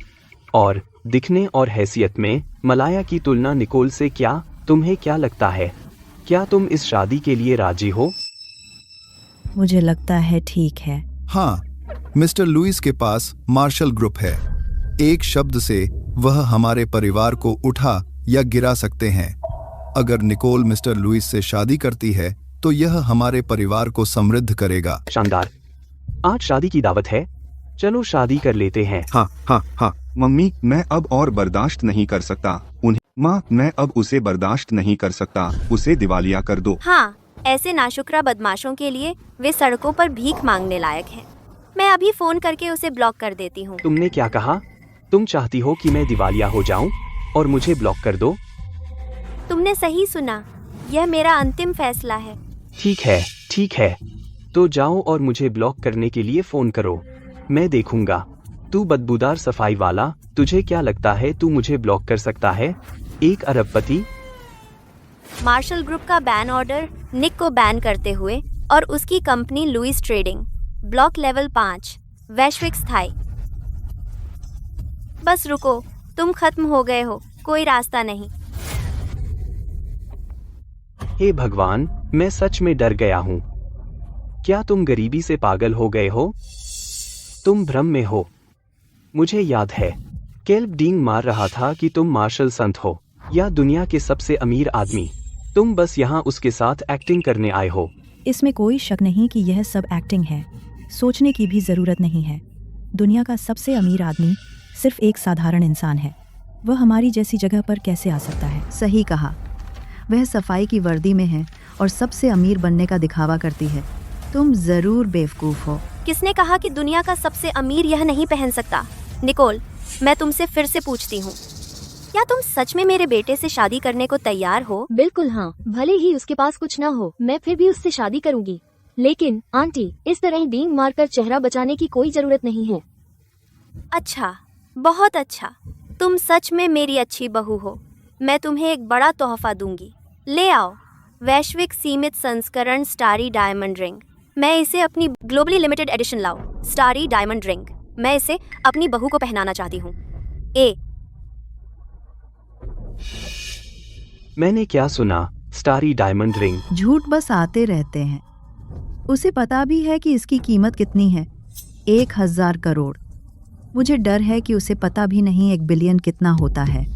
और दिखने और हैसियत में मलाया की तुलना निकोल से क्या? तुम्हें क्या लगता है? क्या तुम इस शादी के लिए राजी हो? मुझे लगता है ठीक है। हाँ, मिस्टर लुइस के पास मार्शल ग्रुप है। एक शब्द से वह हमारे परिवार को उठा या गिरा सकते हैं। अगर निकोल मिस्टर लुइस से शादी करती है तो यह हमारे परिवार को समृद्ध करेगा। शानदार, आज शादी की दावत है, चलो शादी कर लेते हैं। हाँ हाँ हाँ। मम्मी, मैं अब और बर्दाश्त नहीं कर सकता उन्हें। माँ, मैं अब उसे बर्दाश्त नहीं कर सकता। उसे दिवालिया कर दो। हाँ, ऐसे नाशुक्रा बदमाशों के लिए वे सड़कों पर भीख मांगने लायक हैं। मैं अभी फोन करके उसे ब्लॉक कर देती हूँ। तुमने क्या कहा? तुम चाहती हो कि मैं दिवालिया हो जाऊं और मुझे ब्लॉक कर दो? तुमने सही सुना, यह मेरा अंतिम फैसला है। ठीक है, ठीक है, तो जाओ और मुझे ब्लॉक करने के लिए फोन करो। मैं देखूंगा। तू बदबूदार सफाई वाला, तुझे क्या लगता है तू मुझे ब्लॉक कर सकता है? एक अरबपति। मार्शल ग्रुप का बैन ऑर्डर, निक को बैन करते हुए और उसकी company Louis trading, block level 5, वैश्विक स्थायी। बस रुको, तुम खत्म हो गए हो, कोई रास्ता नहीं। हे भगवान, मैं सच में डर गया हूँ। क्या तुम गरीबी से पागल हो गए हो? तुम भ्रम में हो। मुझे याद है, कैल्ब डींग मार रहा था कि तुम मार्शल संत हो या दुनिया के सबसे अमीर आदमी। तुम बस यहाँ उसके साथ एक्टिंग करने आए हो। इसमें कोई शक नहीं कि यह सब एक्टिंग है। सोचने की भी जरूरत नहीं है। दुनिया का सबसे अमीर आदमी सिर्फ एक साधारण इंसान है। वह हमारी जैसी जगह पर कैसे आ सकता है? सही कहा। वह सफाई की वर्दी में है और सबसे अमीर बनने का दिखावा करती है। तुम जरूर बेवकूफ हो। किसने कहा कि दुनिया का सबसे अमीर यह नहीं पहन सकता? निकोल, मैं तुमसे फिर से पूछती हूँ, क्या तुम सच में मेरे बेटे से शादी करने को तैयार हो? बिल्कुल हाँ, भले ही उसके पास कुछ न हो, मैं फिर भी उससे शादी करूंगी। लेकिन आंटी, इस तरह डींग मारकर चेहरा बचाने की कोई जरूरत नहीं है। अच्छा, बहुत अच्छा। तुम सच में मेरी अच्छी बहू हो। मैं तुम्हें एक बड़ा तोहफा दूंगी। ले आओ। वैश्विक सीमित संस्करण स्टारी डायमंड रिंग। मैं इसे अपनी ग्लोबली लिमिटेड एडिशन लाऊं। Starry diamond ring. मैं इसे अपनी बहू को पहनाना चाहती हूँ। ए। मैंने क्या सुना? Starry diamond ring? झूठ बस आते रहते हैं। उसे पता भी है कि इसकी कीमत कितनी है, 1000 करोड़। मुझे डर है कि उसे पता भी नहीं 1 बिलियन कितना होता है।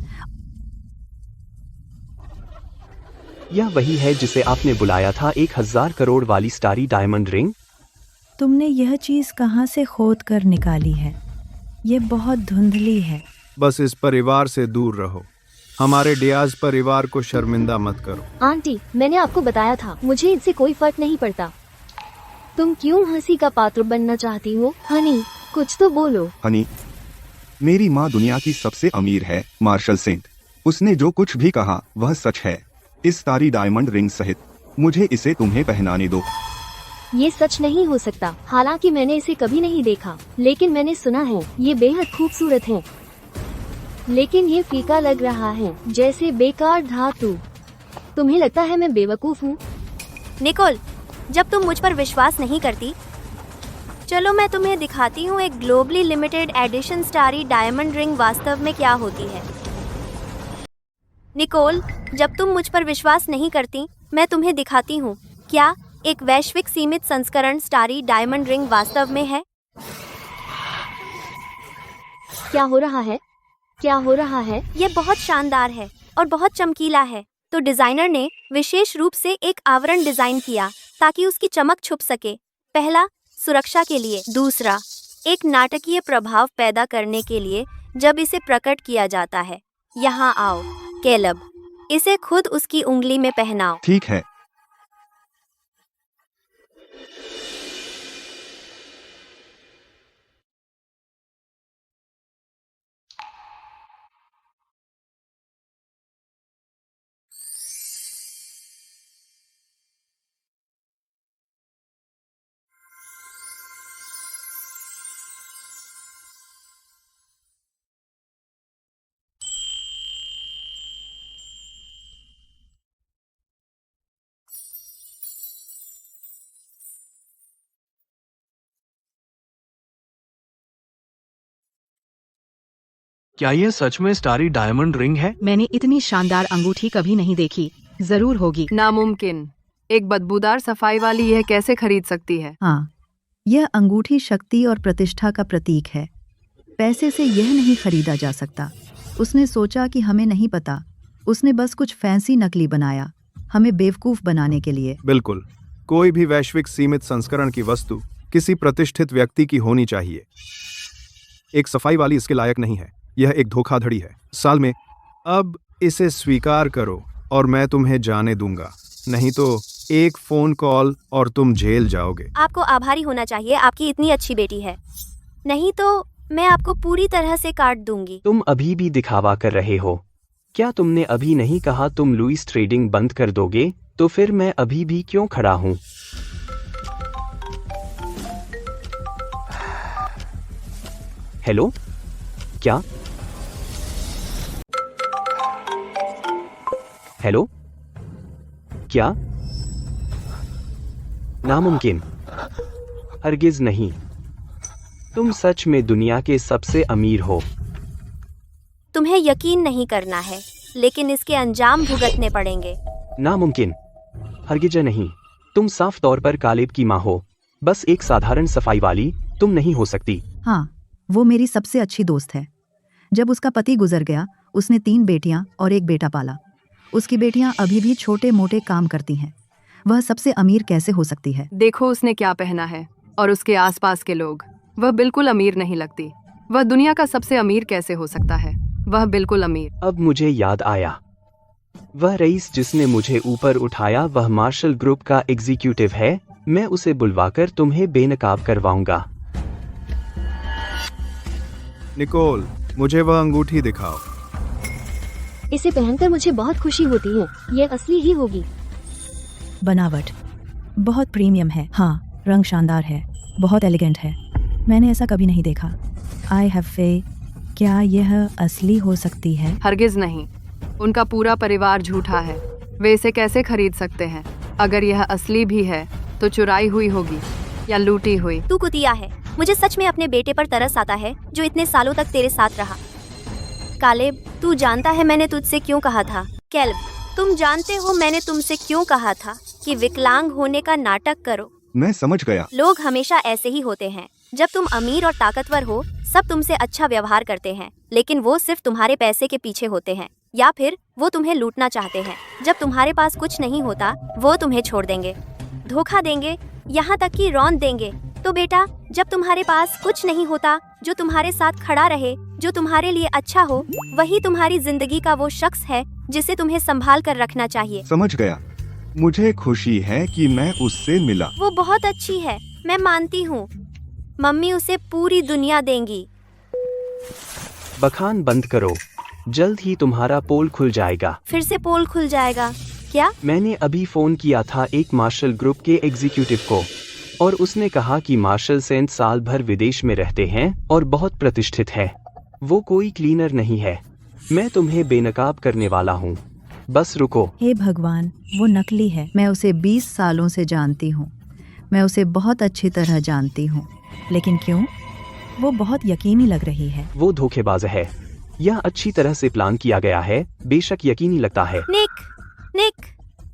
यह वही है जिसे आपने बुलाया था, 1000 करोड़ वाली स्टारी डायमंड रिंग? तुमने यह चीज कहाँ से खोद कर निकाली है? ये बहुत धुंधली है। बस इस परिवार से दूर रहो। हमारे डियाज परिवार को शर्मिंदा मत करो। आंटी, मैंने आपको बताया था, मुझे इससे कोई फर्क नहीं पड़ता। तुम क्यों हंसी का पात्र बनना चाहती हो? हनी, कुछ तो बोलो। हनी, मेरी माँ दुनिया की सबसे अमीर है, मार्शल सेंट। उसने जो कुछ भी कहा वह सच है। इस स्टारी डायमंड रिंग सहित मुझे इसे तुम्हें पहनाने दो। ये सच नहीं हो सकता। हालांकि मैंने इसे कभी नहीं देखा, लेकिन मैंने सुना है ये बेहद खूबसूरत है। लेकिन ये फीका लग रहा है, जैसे बेकार धातु। तुम्हें लगता है मैं बेवकूफ हूँ? निकोल, जब तुम मुझ पर विश्वास नहीं करती, चलो मैं तुम्हें दिखाती हूँ एक globally limited edition starry diamond ring वास्तव में क्या होती है। निकोल, जब तुम मुझ पर विश्वास नहीं करती, मैं तुम्हें दिखाती हूँ क्या एक वैश्विक सीमित संस्करण स्टारी डायमंड रिंग वास्तव में है। क्या हो रहा है? क्या हो रहा है? ये बहुत शानदार है और बहुत चमकीला है। तो डिजाइनर ने विशेष रूप से एक आवरण डिजाइन किया ताकि उसकी चमक छुप सके। पहला, सुरक्षा के लिए। दूसरा, एक नाटकीय प्रभाव पैदा करने के लिए जब इसे प्रकट किया जाता है। यहाँ आओ केलब, इसे खुद उसकी उंगली में पहनाओ। ठीक है। क्या यह सच में स्टारी डायमंड रिंग है? मैंने इतनी शानदार अंगूठी कभी नहीं देखी। जरूर होगी। नामुमकिन। एक बदबूदार सफाई वाली यह कैसे खरीद सकती है? हाँ, यह अंगूठी शक्ति और प्रतिष्ठा का प्रतीक है। पैसे से यह नहीं खरीदा जा सकता। उसने सोचा कि हमें नहीं पता। उसने बस कुछ फैंसी नकली बनाया, हमें बेवकूफ बनाने के लिए। बिल्कुल। कोई भी वैश्विक सीमित संस्करण की वस्तु किसी प्रतिष्ठित व्यक्ति की होनी चाहिए। एक सफाई वाली इसके लायक नहीं है। यह एक धोखाधड़ी है। साल में अब इसे स्वीकार करो और मैं तुम्हें जाने दूंगा, नहीं तो एक फोन कॉल और तुम जेल जाओगे। आपको आभारी होना चाहिए, आपकी इतनी अच्छी बेटी है। नहीं तो मैं आपको पूरी तरह से काट दूंगी। तुम अभी भी दिखावा कर रहे हो। क्या तुमने अभी नहीं कहा तुम लुइस ट्रेडिंग बंद कर दोगे? तो फिर मैं अभी भी क्यों खड़ा हूँ? हेलो, क्या? हेलो, क्या? नामुमकिन। हरगिज नहीं। तुम सच में दुनिया के सबसे अमीर हो। तुम्हें यकीन नहीं करना है, लेकिन इसके अंजाम भुगतने पड़ेंगे। नामुमकिन। हरगिज नहीं। तुम साफ तौर पर कालेब की माँ हो। बस एक साधारण सफाई वाली तुम नहीं हो सकती। हाँ, वो मेरी सबसे अच्छी दोस्त है। जब उसका पति गुजर गया, उसने 3 बेटियां और 1 बेटा पाला। उसकी बेटियां अभी भी छोटे मोटे काम करती हैं। वह सबसे अमीर कैसे हो सकती है? देखो उसने क्या पहना है और उसके आसपास के लोग। वह बिल्कुल अमीर नहीं लगती। वह दुनिया का सबसे अमीर कैसे हो सकता है? वह बिल्कुल अमीर। अब मुझे याद आया, वह रईस जिसने मुझे ऊपर उठाया वह मार्शल ग्रुप का एग्जीक्यूटिव है। मैं उसे बुलवाकर तुम्हें बेनकाब करवाऊंगा। निकोल, मुझे वह अंगूठी दिखाओ। इसे पहनकर मुझे बहुत खुशी होती है। ये असली ही होगी। बनावट बहुत प्रीमियम है। हाँ, रंग शानदार है, बहुत एलिगेंट है। मैंने ऐसा कभी नहीं देखा। I have faith. क्या यह असली हो सकती है? हरगिज नहीं। उनका पूरा परिवार झूठा है। वे इसे कैसे खरीद सकते हैं? अगर यह असली भी है तो चुराई हुई होगी या लूटी हुई। तू कुतिया है। मुझे सच में अपने बेटे पर तरस आता है जो इतने सालों तक तेरे साथ रहा। कालेब, तू जानता है मैंने तुझसे क्यों कहा था? कैल्ब, तुम जानते हो मैंने तुमसे क्यों कहा था कि विकलांग होने का नाटक करो? मैं समझ गया। लोग हमेशा ऐसे ही होते हैं। जब तुम अमीर और ताकतवर हो, सब तुमसे अच्छा व्यवहार करते हैं, लेकिन वो सिर्फ तुम्हारे पैसे के पीछे होते हैं, या फिर वो तुम्हें लूटना चाहते हैं। जब तुम्हारे पास कुछ नहीं होता, वो तुम्हें छोड़ देंगे, धोखा देंगे, यहाँ तक कि रौंद देंगे। तो बेटा, जब तुम्हारे पास कुछ नहीं होता, जो तुम्हारे साथ खड़ा रहे, जो तुम्हारे लिए अच्छा हो, वही तुम्हारी जिंदगी का वो शख्स है जिसे तुम्हें संभाल कर रखना चाहिए। समझ गया। मुझे खुशी है कि मैं उससे मिला। वो बहुत अच्छी है, मैं मानती हूँ। मम्मी उसे पूरी दुनिया देंगी। बखान बंद करो, जल्द ही तुम्हारा पोल खुल जाएगा। फिर से पोल खुल जाएगा क्या? मैंने अभी फोन किया था एक मार्शल ग्रुप के एग्जीक्यूटिव को, और उसने कहा कि मार्शल सेंट साल भर विदेश में रहते हैं और बहुत प्रतिष्ठित है। वो कोई क्लीनर नहीं है। मैं तुम्हें बेनकाब करने वाला हूँ, बस रुको। हे भगवान, वो नकली है। मैं उसे 20 सालों से जानती हूँ। मैं उसे बहुत अच्छी तरह जानती हूँ। लेकिन क्यों? वो बहुत यकीनी लग रही है। वो धोखेबाज है। यह अच्छी तरह से प्लान किया गया है, बेशक यकीनी लगता है। निक,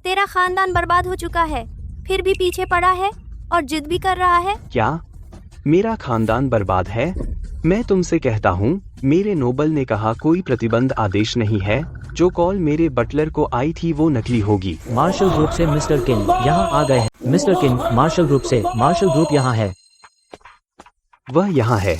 तेरा खानदान बर्बाद हो चुका है, फिर भी पीछे पड़ा है और जिद भी कर रहा है। क्या मेरा खानदान बर्बाद है? मैं तुमसे कहता हूँ, मेरे नोबल ने कहा कोई प्रतिबंध आदेश नहीं है। जो कॉल मेरे बटलर को आई थी वो नकली होगी। मार्शल ग्रुप से मिस्टर किंग यहाँ आ गए हैं। मिस्टर किंग, मार्शल ग्रुप से। मार्शल ग्रुप यहाँ है। वह यहाँ है।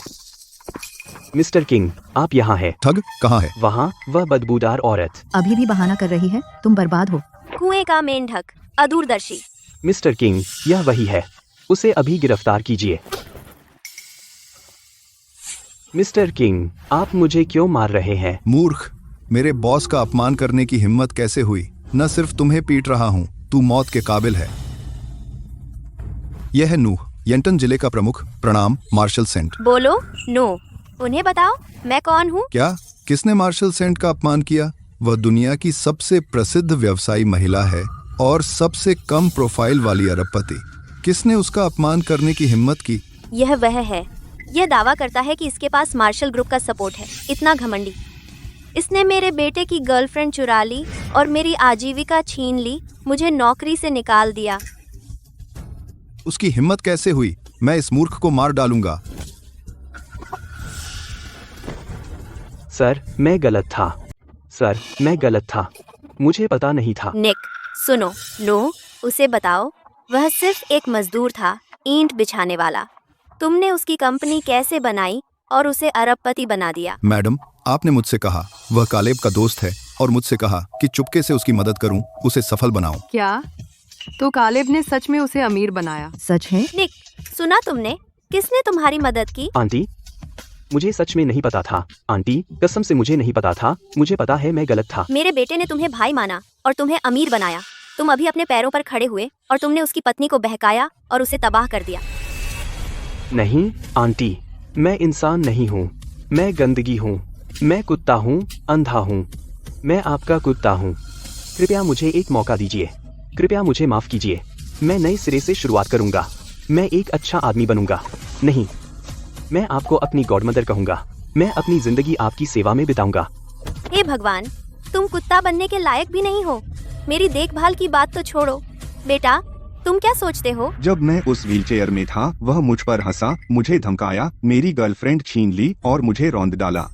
मिस्टर किंग, आप यहाँ है। ठग कहाँ है? वहाँ वह बदबूदार औरत। अभी भी बहाना कर रही है। तुम बर्बाद हो। कुएं का मेंढक, अदूरदर्शी। मिस्टर किंग, यह वही है। उसे अभी गिरफ्तार कीजिए। मिस्टर किंग, आप मुझे क्यों मार रहे हैं? मूर्ख, मेरे बॉस का अपमान करने की हिम्मत कैसे हुई? न सिर्फ तुम्हें पीट रहा हूँ, तू मौत के काबिल है। यह है नूह, येंटन जिले का प्रमुख। प्रणाम, मार्शल सेंट। बोलो नो, उन्हें बताओ मैं कौन हूँ। क्या? किसने मार्शल सेंट का अपमान किया? वह दुनिया की सबसे प्रसिद्ध व्यवसायी महिला है और सबसे कम प्रोफाइल वाली अरबपति। किसने उसका अपमान करने की हिम्मत की? यह वह है। यह दावा करता है कि इसके पास मार्शल ग्रुप का सपोर्ट है। इतना घमंडी। इसने मेरे बेटे की गर्लफ्रेंड चुरा ली और मेरी आजीविका छीन ली, मुझे नौकरी से निकाल दिया। उसकी हिम्मत कैसे हुई? मैं इस मूर्ख को मार डालूंगा। सर, मैं गलत था। सर, मैं गलत था। मुझे पता नहीं था। निक, सुनो, नो, उसे बताओ वह सिर्फ एक मजदूर था, ईंट बिछाने वाला। तुमने उसकी कंपनी कैसे बनाई और उसे अरबपति बना दिया? मैडम, आपने मुझसे कहा वह कालेब का दोस्त है और मुझसे कहा कि चुपके से उसकी मदद करूं, उसे सफल बनाऊं। क्या? तो कालेब ने सच में उसे अमीर बनाया? सच है? निक, सुना तुमने? किसने तुम्हारी मदद की? आंटी, मुझे सच में नहीं पता था। आंटी, कसम से मुझे नहीं पता था। मुझे पता है मैं गलत था। मेरे बेटे ने तुम्हें भाई माना और तुम्हें अमीर बनाया। तुम अभी अपने पैरों पर खड़े हुए और तुमने उसकी पत्नी को बहकाया और उसे तबाह कर दिया। नहीं आंटी, मैं इंसान नहीं हूँ। मैं गंदगी हूँ। मैं कुत्ता हूँ, अंधा हूँ। मैं आपका कुत्ता हूँ। कृपया मुझे एक मौका दीजिए। कृपया मुझे माफ कीजिए। मैं नए सिरे से शुरुआत करूँगा। मैं एक अच्छा आदमी बनूंगा। नहीं, मैं आपको अपनी गॉडमदर कहूँगा। मैं अपनी जिंदगी आपकी सेवा में बिताऊंगा। हे भगवान, तुम कुत्ता बनने के लायक भी नहीं हो। मेरी देखभाल की बात तो छोड़ो। बेटा, तुम क्या सोचते हो? जब मैं उस व्हीलचेयर में था, वह मुझ पर हंसा, मुझे धमकाया, मेरी गर्लफ्रेंड छीन ली और मुझे रौंद डाला।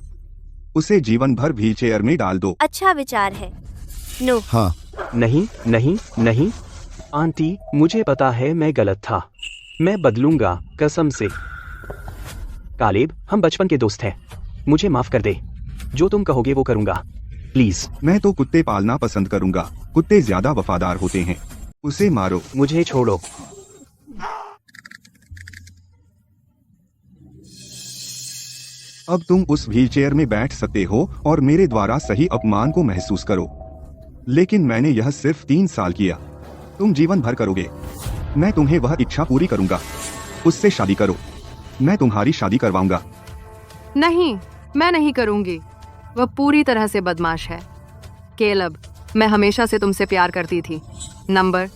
उसे जीवन भर व्हीलचेयर में डाल दो। अच्छा विचार है। नो। हाँ। नहीं नहीं नहीं आंटी, मुझे पता है मैं गलत था। मैं बदलूंगा, कसम से। कालेब, हम बचपन के दोस्त हैं। मुझे माफ कर दे। जो तुम कहोगे वो करूंगा, प्लीज। मैं तो कुत्ते पालना पसंद करूंगा। कुत्ते ज्यादा वफादार होते हैं। उसे मारो। मुझे छोड़ो। अब तुम उस व्हीलचेयर में बैठ सकते हो और मेरे द्वारा सही अपमान को महसूस करो। लेकिन मैंने यह सिर्फ 3 साल किया। तुम जीवन भर करोगे। मैं तुम्हें वह इच्छा पूरी करूंगा। उससे शादी करो। मैं तुम्हारी शादी करवाऊंगा। नहीं, मैं नहीं करूंगी। वह पूरी तरह से बदमाश है। केलब, मैं हमेशा से तुमसे प्यार करती थी। नंबर।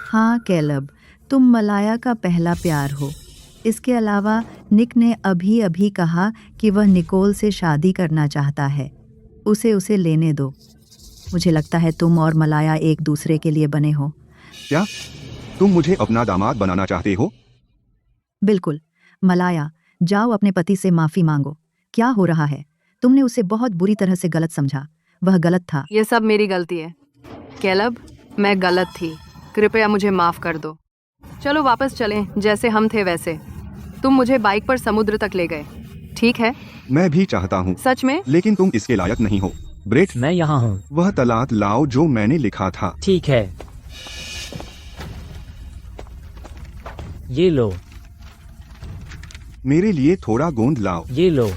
हाँ कैलब, तुम मलाया का पहला प्यार हो। इसके अलावा निक ने अभी अभी कहा कि वह निकोल से शादी करना चाहता है। उसे लेने दो। मुझे लगता है तुम और मलाया एक दूसरे के लिए बने हो। क्या तुम मुझे अपना दामाद बनाना चाहते हो? बिल्कुल। मलाया, जाओ अपने पति से माफी मांगो। क्या हो रहा है? तुमने उसे बहुत बुरी तरह से गलत समझा। वह गलत था। ये सब मेरी गलती है कैलब, मैं गलत थी। कृपया मुझे माफ कर दो। चलो वापस चलें, जैसे हम थे वैसे। तुम मुझे बाइक पर समुद्र तक ले गए, ठीक है? मैं भी चाहता हूँ। सच में? लेकिन तुम इसके लायक नहीं हो। ब्रेट, मैं यहाँ हूँ। वह तलाक लाओ जो मैंने लिखा था। ठीक है, ये लो। मेरे लिए थोड़ा गोंद लाओ। ये लो।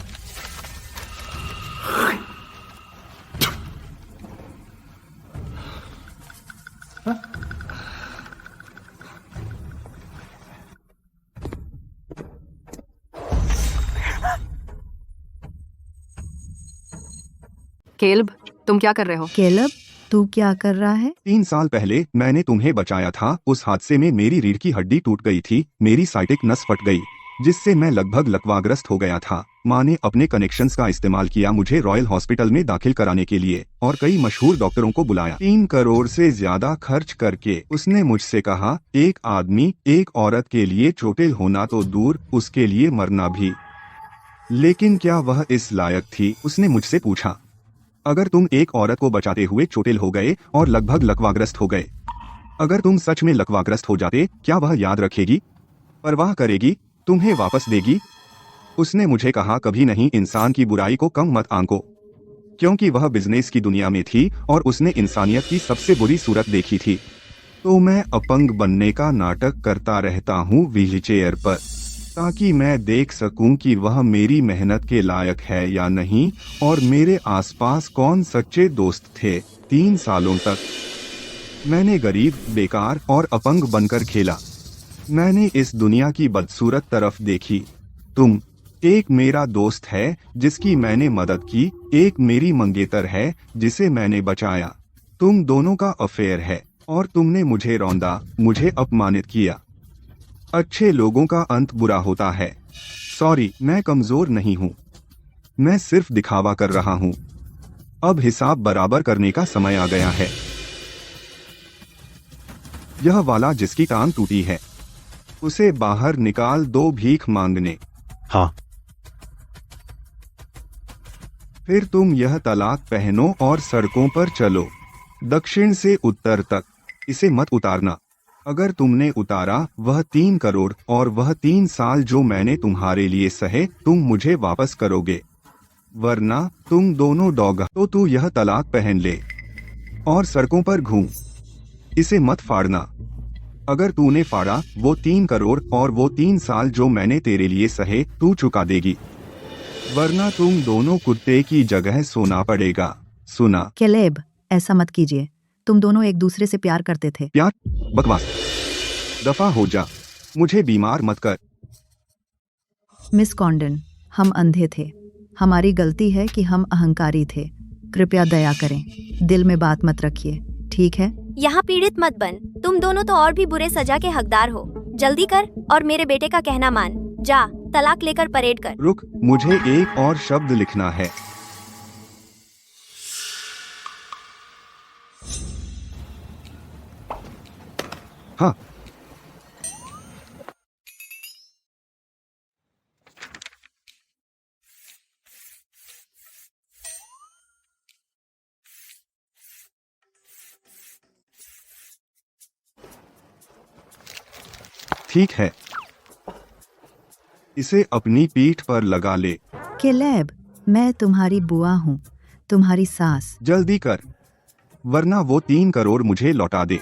केल्ब, तुम क्या कर रहे हो? कैलब, तू क्या कर रहा है? 3 साल पहले मैंने तुम्हें बचाया था। उस हादसे में मेरी रीढ़ की हड्डी टूट गई थी, मेरी साइटिक नस फट गई, जिससे मैं लगभग लकवाग्रस्त हो गया था। माँ ने अपने कनेक्शंस का इस्तेमाल किया मुझे रॉयल हॉस्पिटल में दाखिल कराने के लिए और कई मशहूर डॉक्टरों को बुलाया। 3 करोड़ से ज्यादा खर्च करके उसने मुझसे कहा, एक आदमी एक औरत के लिए चोटिल होना तो दूर, उसके लिए मरना भी। लेकिन क्या वह इस लायक थी? उसने मुझसे पूछा। अगर तुम एक औरत को बचाते हुए चोटिल हो गए और लगभग लकवाग्रस्त हो गए, अगर तुम सच में लकवाग्रस्त हो जाते, क्या वह याद रखेगी, परवाह करेगी, तुम्हें वापस देगी? उसने मुझे कहा, कभी नहीं, इंसान की बुराई को कम मत आंको, क्योंकि वह बिजनेस की दुनिया में थी और उसने इंसानियत की सबसे बुरी सूरत देखी थी। तो मैं अपंग बनने का नाटक करता रहता हूँ व्हीलचेयर पर, ताकि मैं देख सकूं कि वह मेरी मेहनत के लायक है या नहीं और मेरे आसपास कौन सच्चे दोस्त थे। 3 सालों तक मैंने गरीब, बेकार और अपंग बनकर खेला। मैंने इस दुनिया की बदसूरत तरफ देखी। तुम, एक मेरा दोस्त है जिसकी मैंने मदद की, एक मेरी मंगेतर है जिसे मैंने बचाया। तुम दोनों का अफेयर है और तुमने मुझे रौंदा, मुझे अपमानित किया। अच्छे लोगों का अंत बुरा होता है। सॉरी, मैं कमजोर नहीं हूँ, मैं सिर्फ दिखावा कर रहा हूँ। अब हिसाब बराबर करने का समय आ गया है। यह वाला जिसकी टांग टूटी है, उसे बाहर निकाल दो भीख मांगने। हाँ। फिर तुम यह तलाक पहनो और सड़कों पर चलो, दक्षिण से उत्तर तक। इसे मत उतारना। अगर तुमने उतारा, वह 3 करोड़ और वह 3 साल जो मैंने तुम्हारे लिए सहे, तुम मुझे वापस करोगे, वरना तुम दोनों डॉग। तो तू यह तलाक पहन ले और सड़कों पर घूम। इसे मत फाड़ना। अगर तूने फाड़ा, वो 3 करोड़ और वो 3 साल जो मैंने तेरे लिए सहे, तू चुका देगी, वरना तुम दोनों कुत्ते की जगह सोना पड़ेगा। सुना? कैलेब, ऐसा मत कीजिए। तुम दोनों एक दूसरे से प्यार करते थे। प्यार? बकवास। दफा हो जा, मुझे बीमार मत कर। मिस कॉन्डन, हम अंधे थे। हमारी गलती है कि हम अहंकारी थे। कृपया दया करें, दिल में बात मत रखिए, ठीक है? यहाँ पीड़ित मत बन। तुम दोनों तो और भी बुरे सजा के हकदार हो। जल्दी कर और मेरे बेटे का कहना मान। जा, तलाक लेकर परेड कर। रुक, मुझे एक और शब्द लिखना है। हाँ। ठीक है, इसे अपनी पीठ पर लगा ले। कैलेब, मैं तुम्हारी बुआ हूँ, तुम्हारी सास। जल्दी कर, वरना वो 3 करोड़ मुझे लौटा दे।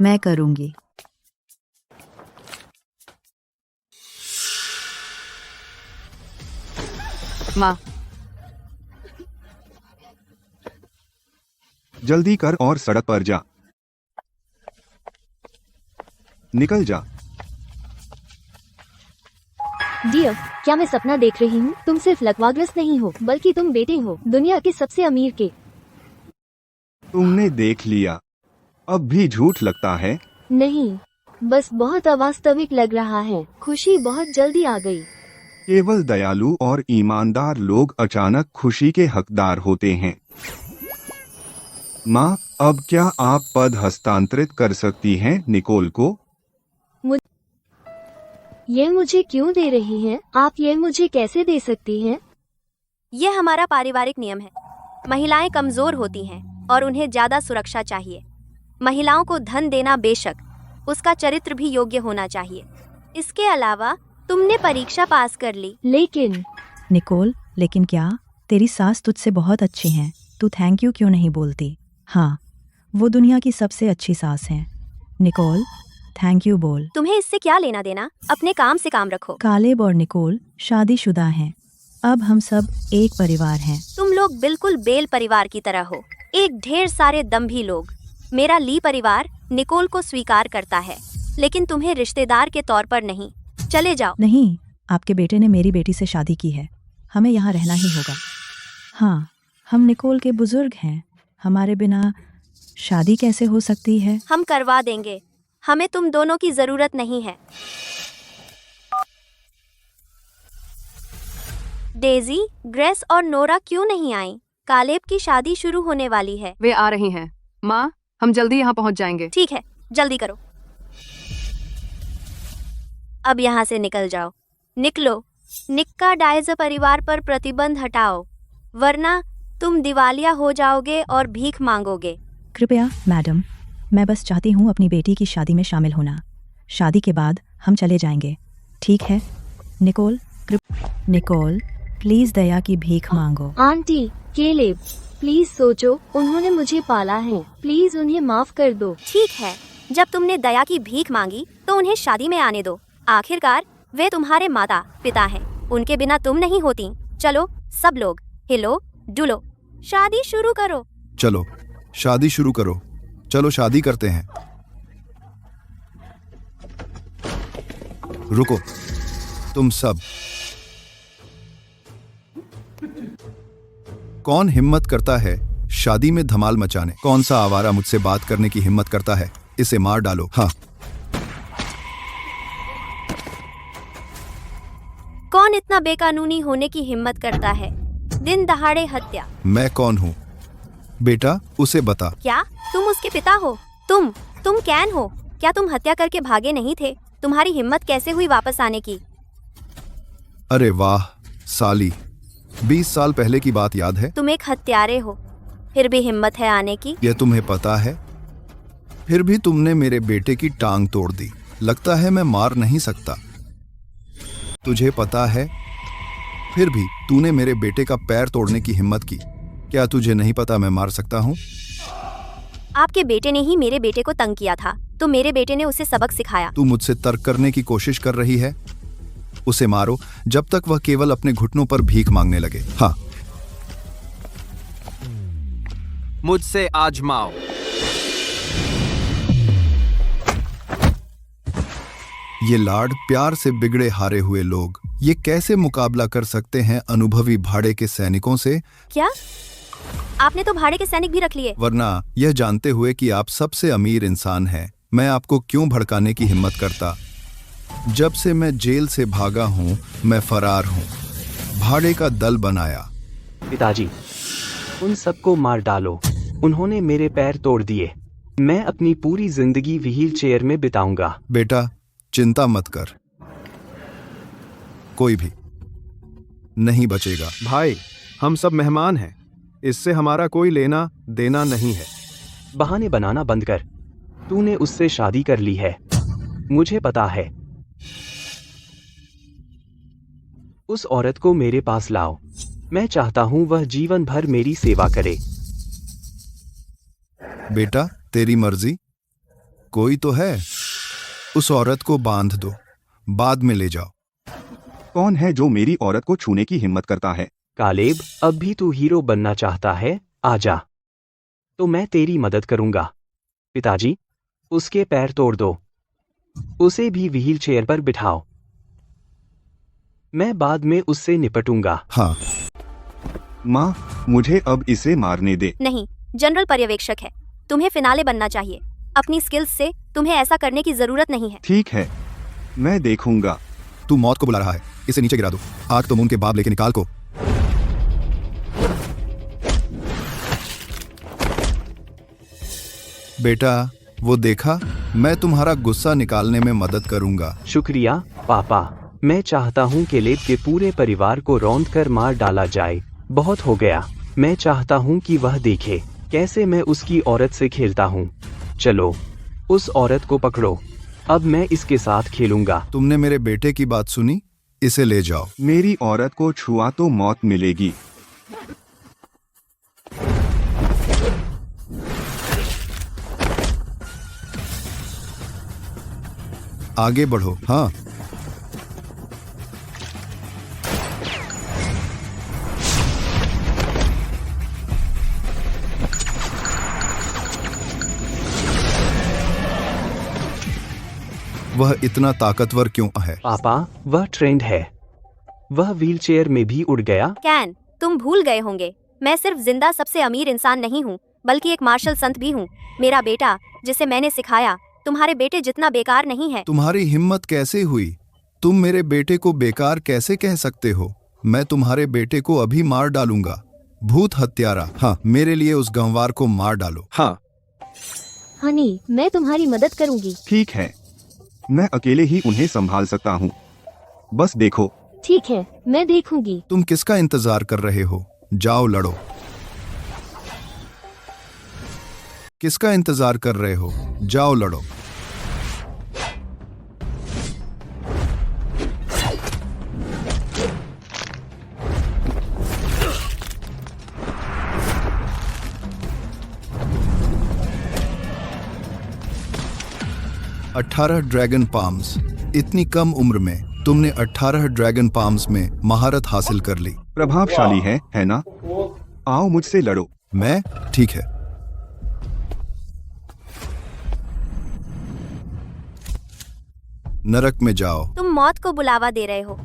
मैं करूँगी। माँ, जल्दी कर और सड़क पर जा। निकल जा। डियर, क्या मैं सपना देख रही हूँ? तुम सिर्फ लकवाग्रस्त नहीं हो, बल्कि तुम बेटे हो दुनिया के सबसे अमीर के। तुमने देख लिया। अब भी झूठ लगता है। नहीं, बस बहुत अवास्तविक लग रहा है। खुशी बहुत जल्दी आ गई। केवल दयालु और ईमानदार लोग अचानक खुशी के हकदार होते हैं। माँ, अब क्या आप पद हस्तांतरित कर सकती हैं निकोल को? ये मुझे क्यों दे रही हैं? आप ये मुझे कैसे दे सकती हैं? ये हमारा पारिवारिक नियम है। महिलाएं कमजोर होती हैं और उन्हें ज्यादा सुरक्षा चाहिए। महिलाओं को धन देना बेशक, उसका चरित्र भी योग्य होना चाहिए। इसके अलावा तुमने परीक्षा पास कर ली। लेकिन निकोल, लेकिन क्या? तेरी सास तुझसे बहुत अच्छी हैं। तू थैंक यू क्यों नहीं बोलती? हाँ, वो दुनिया की सबसे अच्छी सास हैं। निकोल, थैंक यू बोल। तुम्हें इससे क्या लेना देना? अपने काम से काम रखो। कालेब और निकोल शादीशुदा हैं। अब हम सब एक परिवार हैं। तुम लोग बिल्कुल बेल परिवार की तरह हो, एक ढेर सारे दम्भी लोग। मेरा ली परिवार निकोल को स्वीकार करता है, लेकिन तुम्हें रिश्तेदार के तौर पर नहीं। चले जाओ। नहीं, आपके बेटे ने मेरी बेटी से शादी की है। हमें यहाँ रहना ही होगा। हाँ, हम निकोल के बुजुर्ग हैं। हमारे बिना शादी कैसे हो सकती है? हम करवा देंगे। हमें तुम दोनों की जरूरत नहीं है। डेजी, ग्रेस और नोरा क्यों नहीं आई? कालेब की शादी शुरू होने वाली है। वे आ रही हैं। माँ, हम जल्दी यहाँ पहुँच जाएंगे। ठीक है, जल्दी करो। अब यहाँ से निकल जाओ। निकलो। निक्का डाइज परिवार पर प्रतिबंध हटाओ, वरना तुम दिवालिया हो जाओगे और भीख मांगोगे। कृपया मैडम, मैं बस चाहती हूँ अपनी बेटी की शादी में शामिल होना। शादी के बाद हम चले जाएंगे, ठीक है? निकोल, निकोल, प्लीज दया की भीख मांगो। आंटी, केलेब, प्लीज सोचो। उन्होंने मुझे पाला है। प्लीज उन्हें माफ कर दो। ठीक है, जब तुमने दया की भीख मांगी तो उन्हें शादी में आने दो। आखिरकार वे तुम्हारे माता पिता हैं। उनके बिना तुम नहीं होती। चलो सब लोग, हिलो डुलो, शादी शुरू करो। चलो शादी शुरू करो। चलो शादी करते हैं। रुको, तुम सब। कौन हिम्मत करता है शादी में धमाल मचाने? कौन सा आवारा मुझसे बात करने की हिम्मत करता है? इसे मार डालो। हाँ। कौन इतना बेकानूनी होने की हिम्मत करता है? दिन दहाड़े हत्या। मैं कौन हूँ? बेटा, उसे बता। क्या तुम उसके पिता हो? तुम कैन हो? क्या तुम हत्या करके भागे नहीं थे? तुम्हारी हिम्मत कैसे हुई वापस आने की? अरे वाह साली, 20 साल पहले की बात याद है? तुम एक हत्यारे हो, फिर भी हिम्मत है आने की? यह तुम्हें पता है? फिर भी तुमने मेरे बेटे की टांग तोड़ दी। लगता है मैं मार नहीं सकता। तुझे पता है, फिर भी तूने मेरे बेटे का पैर तोड़ने की हिम्मत की। क्या तुझे नहीं पता मैं मार सकता हूँ? आपके बेटे ने ही मेरे बेटे को तंग किया था, तो मेरे बेटे ने उसे सबक सिखाया। तू मुझसे तर्क करने की कोशिश कर रही है? उसे मारो जब तक वह केवल अपने घुटनों पर भीख मांगने लगे। हाँ। मुझसे आजमाओ। ये लाड प्यार से बिगड़े हारे हुए लोग, ये कैसे मुकाबला कर सकते हैं अनुभवी भाड़े के सैनिकों से? क्या आपने तो भाड़े के सैनिक भी रख लिए? वरना यह जानते हुए कि आप सबसे अमीर इंसान हैं, मैं आपको क्यों भड़काने की हिम्मत करता? जब से मैं जेल से भागा हूँ, मैं फरार हूँ। भाड़े का दल बनाया। पिताजी, उन सबको मार डालो। उन्होंने मेरे पैर तोड़ दिए। मैं अपनी पूरी जिंदगी व्हील चेयर में बिताऊंगा। बेटा, चिंता मत कर, कोई भी नहीं बचेगा। भाई, हम सब मेहमान हैं। इससे हमारा कोई लेना देना नहीं है। बहाने बनाना बंद कर। तूने उससे शादी कर ली है, मुझे पता है। उस औरत को मेरे पास लाओ। मैं चाहता हूं वह जीवन भर मेरी सेवा करे। बेटा, तेरी मर्जी। कोई तो है। उस औरत को बांध दो, बाद में ले जाओ। कौन है जो मेरी औरत को छूने की हिम्मत करता है? कालेब, अब भी तू हीरो बनना चाहता है? आजा, तो मैं तेरी मदद करूंगा। पिताजी, उसके पैर तोड़ दो। उसे भी व्हील चेयर पर बिठाओ। मैं बाद में उससे निपटूंगा। हाँ। माँ, मुझे अब इसे मारने दे। नहीं, जनरल पर्यवेक्षक है। तुम्हें फिनाले बनना चाहिए। अपनी स्किल्स से तुम्हें ऐसा करने की जरूरत नहीं है। ठीक है, मैं देखूंगा। तू मौत को बुला रहा है, इसे नीचे गिरा दो। आग तुम उनके बाप लेके निकाल को। बेटा, वो देखा, मैं तुम्हारा गुस्सा निकालने में मदद करूंगा। शुक्रिया पापा। मैं चाहता हूँ कि लेब के पूरे परिवार को रौंद कर मार डाला जाए। बहुत हो गया। मैं चाहता हूँ कि वह देखे कैसे मैं उसकी औरत से खेलता हूँ। चलो, उस औरत को पकड़ो। अब मैं इसके साथ खेलूंगा। तुमने मेरे बेटे की बात सुनी, इसे ले जाओ। मेरी औरत को छुआ तो मौत मिलेगी। आगे बढ़ो। हाँ, वह इतना ताकतवर क्यों है? पापा, वह ट्रेंड है। वह व्हीलचेयर में भी उड़ गया। कैन, तुम भूल गए होंगे, मैं सिर्फ जिंदा सबसे अमीर इंसान नहीं हूँ, बल्कि एक मार्शल संत भी हूँ। मेरा बेटा, जिसे मैंने सिखाया, तुम्हारे बेटे जितना बेकार नहीं है। तुम्हारी हिम्मत कैसे हुई? तुम मेरे बेटे को बेकार कैसे कह सकते हो? मैं तुम्हारे बेटे को अभी मार डालूंगा। भूत हत्यारा। हाँ, मेरे लिए उस गंवार को मार डालो। हाँ। हनी, मैं तुम्हारी मदद करूंगी। ठीक है, मैं अकेले ही उन्हें संभाल सकता हूँ। बस देखो। ठीक है, मैं देखूंगी। तुम किसका इंतजार कर रहे हो? जाओ लड़ो। किसका इंतजार कर रहे हो? जाओ लड़ो। अठारह ड्रैगन पाम्स। इतनी कम उम्र में तुमने 18 ड्रैगन पाम्स में महारत हासिल कर ली। प्रभावशाली है ना? आओ मुझसे लड़ो। मैं? ठीक है। नरक में जाओ। तुम मौत को बुलावा दे रहे हो।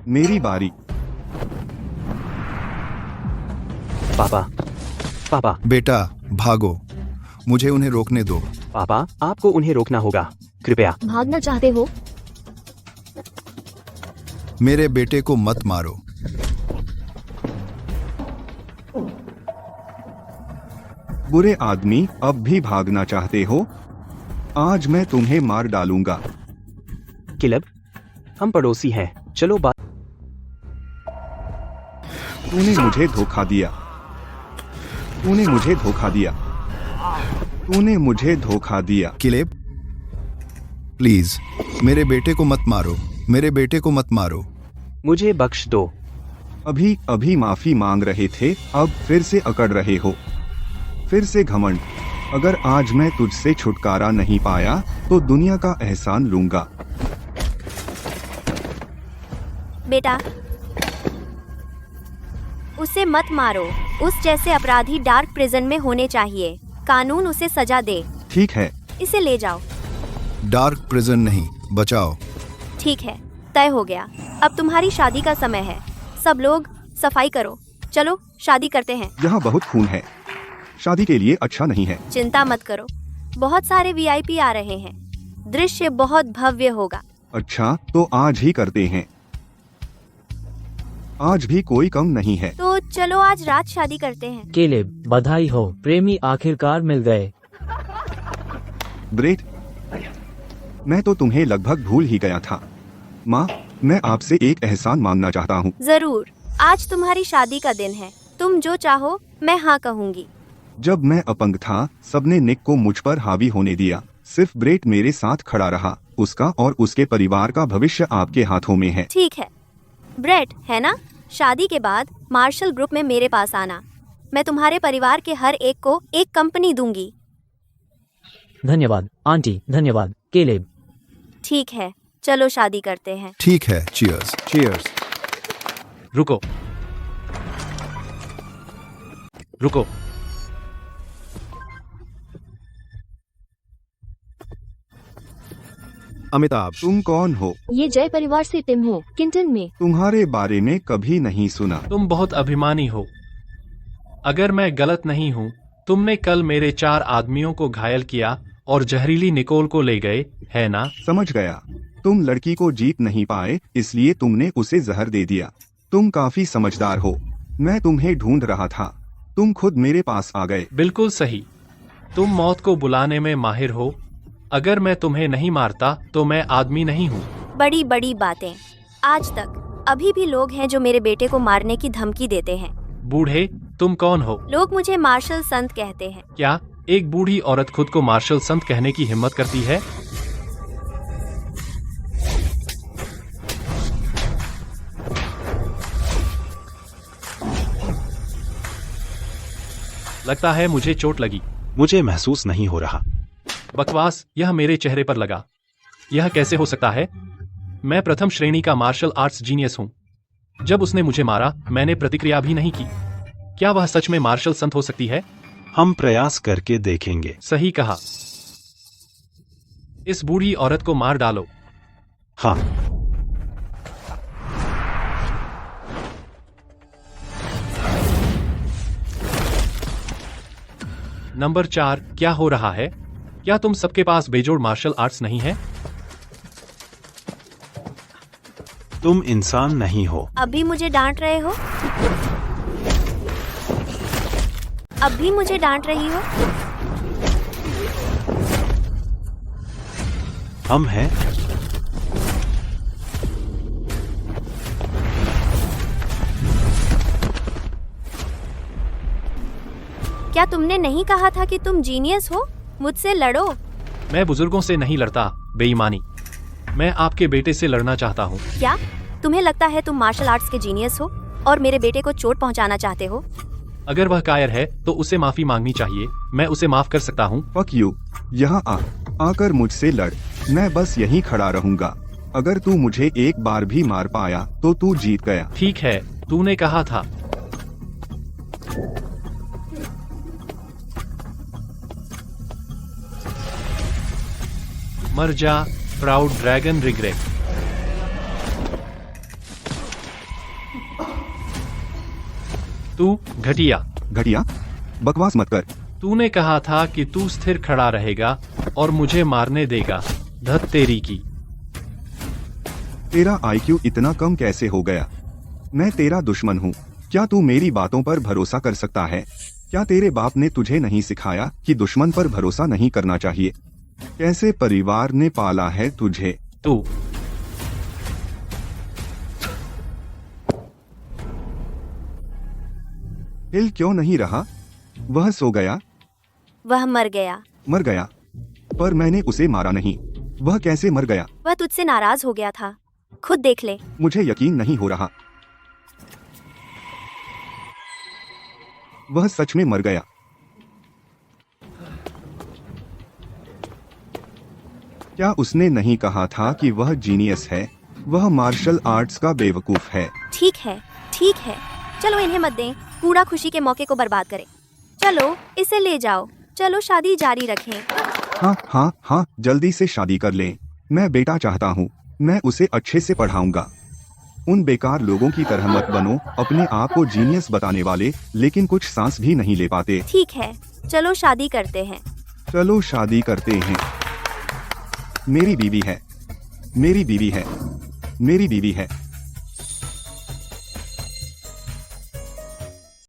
मेरी बारी। पापा। बेटा, भागो। मुझे उन्हें रोकने दो। पापा, आपको उन्हें रोकना होगा। कृपया। भागना चाहते हो? मेरे बेटे को मत मारो। बुरे आदमी, अब भी भागना चाहते हो? आज मैं तुम्हें मार डालूंगा। किलब, हम पड़ोसी हैं। चलो बात। तूने मुझे धोखा दिया। तूने मुझे धोखा दिया। तूने मुझे धोखा दिया। किलेब, प्लीज मेरे बेटे को मत मारो। मेरे बेटे को मत मारो। मुझे बख्श दो। अभी माफी मांग रहे थे, अब फिर से अकड़ रहे हो। फिर से घमंड। अगर आज मैं तुझसे छुटकारा नहीं पाया तो दुनिया का एहसान लूंगा। बेटा, उसे मत मारो। उस जैसे अपराधी डार्क प्रिजन में होने चाहिए। कानून उसे सजा दे। ठीक है। इसे ले जाओ। डार्क प्रिजन नहीं, बचाओ। ठीक है, तय हो गया। अब तुम्हारी शादी का समय है। सब लोग सफाई करो। चलो शादी करते हैं। यहाँ बहुत खून है। शादी के लिए अच्छा नहीं है। चिंता मत करो, बहुत सारे वीआईपी आ रहे हैं। दृश्य बहुत भव्य होगा। अच्छा, तो आज ही करते हैं। आज भी कोई कम नहीं है। तो चलो आज रात शादी करते हैं। केलेब, बधाई हो, प्रेमी आखिरकार मिल गए। ब्रेट, मैं तो तुम्हें लगभग भूल ही गया था। माँ, मैं आपसे एक एहसान मांगना चाहता हूँ। जरूर, आज तुम्हारी शादी का दिन है। तुम जो चाहो मैं हाँ कहूँगी। जब मैं अपंग था, सबने निक को मुझ पर हावी होने दिया। सिर्फ ब्रेट मेरे साथ खड़ा रहा। उसका और उसके परिवार का भविष्य आपके हाथों में है। ठीक है ब्रेट, है ना? शादी के बाद मार्शल ग्रुप में मेरे पास आना। मैं तुम्हारे परिवार के हर एक को एक कंपनी दूंगी। धन्यवाद आंटी, धन्यवाद केलेब। ठीक है, चलो शादी करते हैं। ठीक है, चीयर्स। चीयर्स। रुको। अमिताभ। तुम कौन हो? ये जय परिवार से टिम है, किंटन में। तुम्हारे बारे में कभी नहीं सुना। तुम बहुत अभिमानी हो। अगर मैं गलत नहीं हूँ, तुमने कल मेरे 4 आदमियों को घायल किया और जहरीली निकोल को ले गए, है ना? समझ गया। तुम लड़की को जीत नहीं पाए, इसलिए तुमने उसे जहर दे दिया। तुम काफी समझदार हो। मैं तुम्हें ढूंढ रहा था, तुम खुद मेरे पास आ गए। बिल्कुल सही। तुम मौत को बुलाने में माहिर हो। अगर मैं तुम्हें नहीं मारता तो मैं आदमी नहीं हूँ। बड़ी बड़ी बातें। आज तक अभी भी लोग हैं जो मेरे बेटे को मारने की धमकी देते हैं। बूढ़े, तुम कौन हो? लोग मुझे मार्शल संत कहते हैं। क्या एक बूढ़ी औरत खुद को मार्शल संत कहने की हिम्मत करती है? लगता है मुझे चोट लगी। मुझे महसूस नहीं हो रहा। बकवास, यह मेरे चेहरे पर लगा। यह कैसे हो सकता है? मैं प्रथम श्रेणी का मार्शल आर्ट्स जीनियस हूँ। जब उसने मुझे मारा, मैंने प्रतिक्रिया भी नहीं की। क्या वह सच में मार्शल संत हो सकती है? हम प्रयास करके देखेंगे। सही कहा। इस बूढ़ी औरत को मार डालो। हाँ। नंबर 4, क्या हो रहा है? क्या तुम सबके पास बेजोड़ मार्शल आर्ट्स नहीं है? तुम इंसान नहीं हो। अब भी मुझे डांट रहे हो? अब भी मुझे डांट रही हो? हम हैं। क्या तुमने नहीं कहा था कि तुम जीनियस हो? मुझसे लड़ो। मैं बुजुर्गों से नहीं लड़ता, बेईमानी। मैं आपके बेटे से लड़ना चाहता हूँ। क्या तुम्हें लगता है तुम मार्शल आर्ट्स के जीनियस हो और मेरे बेटे को चोट पहुंचाना चाहते हो? अगर वह कायर है तो उसे माफी मांगनी चाहिए। मैं उसे माफ कर सकता हूँ। Fuck you. यहाँ आकर मुझसे लड़। मैं बस यहीं खड़ा रहूंगा। अगर तू मुझे एक बार भी मार पाया तो तू जीत गया। ठीक है, तूने कहा था। मर जा, प्राउड ड्रैगन रिग्रेट। तू घटिया। घटिया? बकवास मत कर। तूने कहा था कि तू स्थिर खड़ा रहेगा और मुझे मारने देगा। धत तेरी की। तेरा IQ इतना कम कैसे हो गया? मैं तेरा दुश्मन हूँ। क्या तू मेरी बातों पर भरोसा कर सकता है? क्या तेरे बाप ने तुझे नहीं सिखाया कि दुश्मन पर भरोसा नहीं करना चाहिए? कैसे परिवार ने पाला है तुझे? तू हिल क्यों नहीं रहा? वह सो गया? वह मर गया। मर गया? पर मैंने उसे मारा नहीं। वह कैसे मर गया? वह तुझसे नाराज हो गया था। खुद देख ले। मुझे यकीन नहीं हो रहा। वह सच में मर गया। क्या उसने नहीं कहा था कि वह जीनियस है? वह मार्शल आर्ट्स का बेवकूफ है। ठीक है, ठीक है। चलो इन्हें मत दें, कूड़ा खुशी के मौके को बर्बाद करे। चलो इसे ले जाओ। चलो शादी जारी रखें। हाँ हाँ हाँ, जल्दी से शादी कर लें। मैं बेटा चाहता हूँ। मैं उसे अच्छे से पढ़ाऊंगा। उन बेकार लोगों की तरह मत बनो, अपने आप को जीनियस बताने वाले, लेकिन कुछ सांस भी नहीं ले पाते। ठीक है, चलो शादी करते हैं। चलो शादी करते हैं। मेरी बीवी है। मेरी बीवी है। मेरी बीवी है।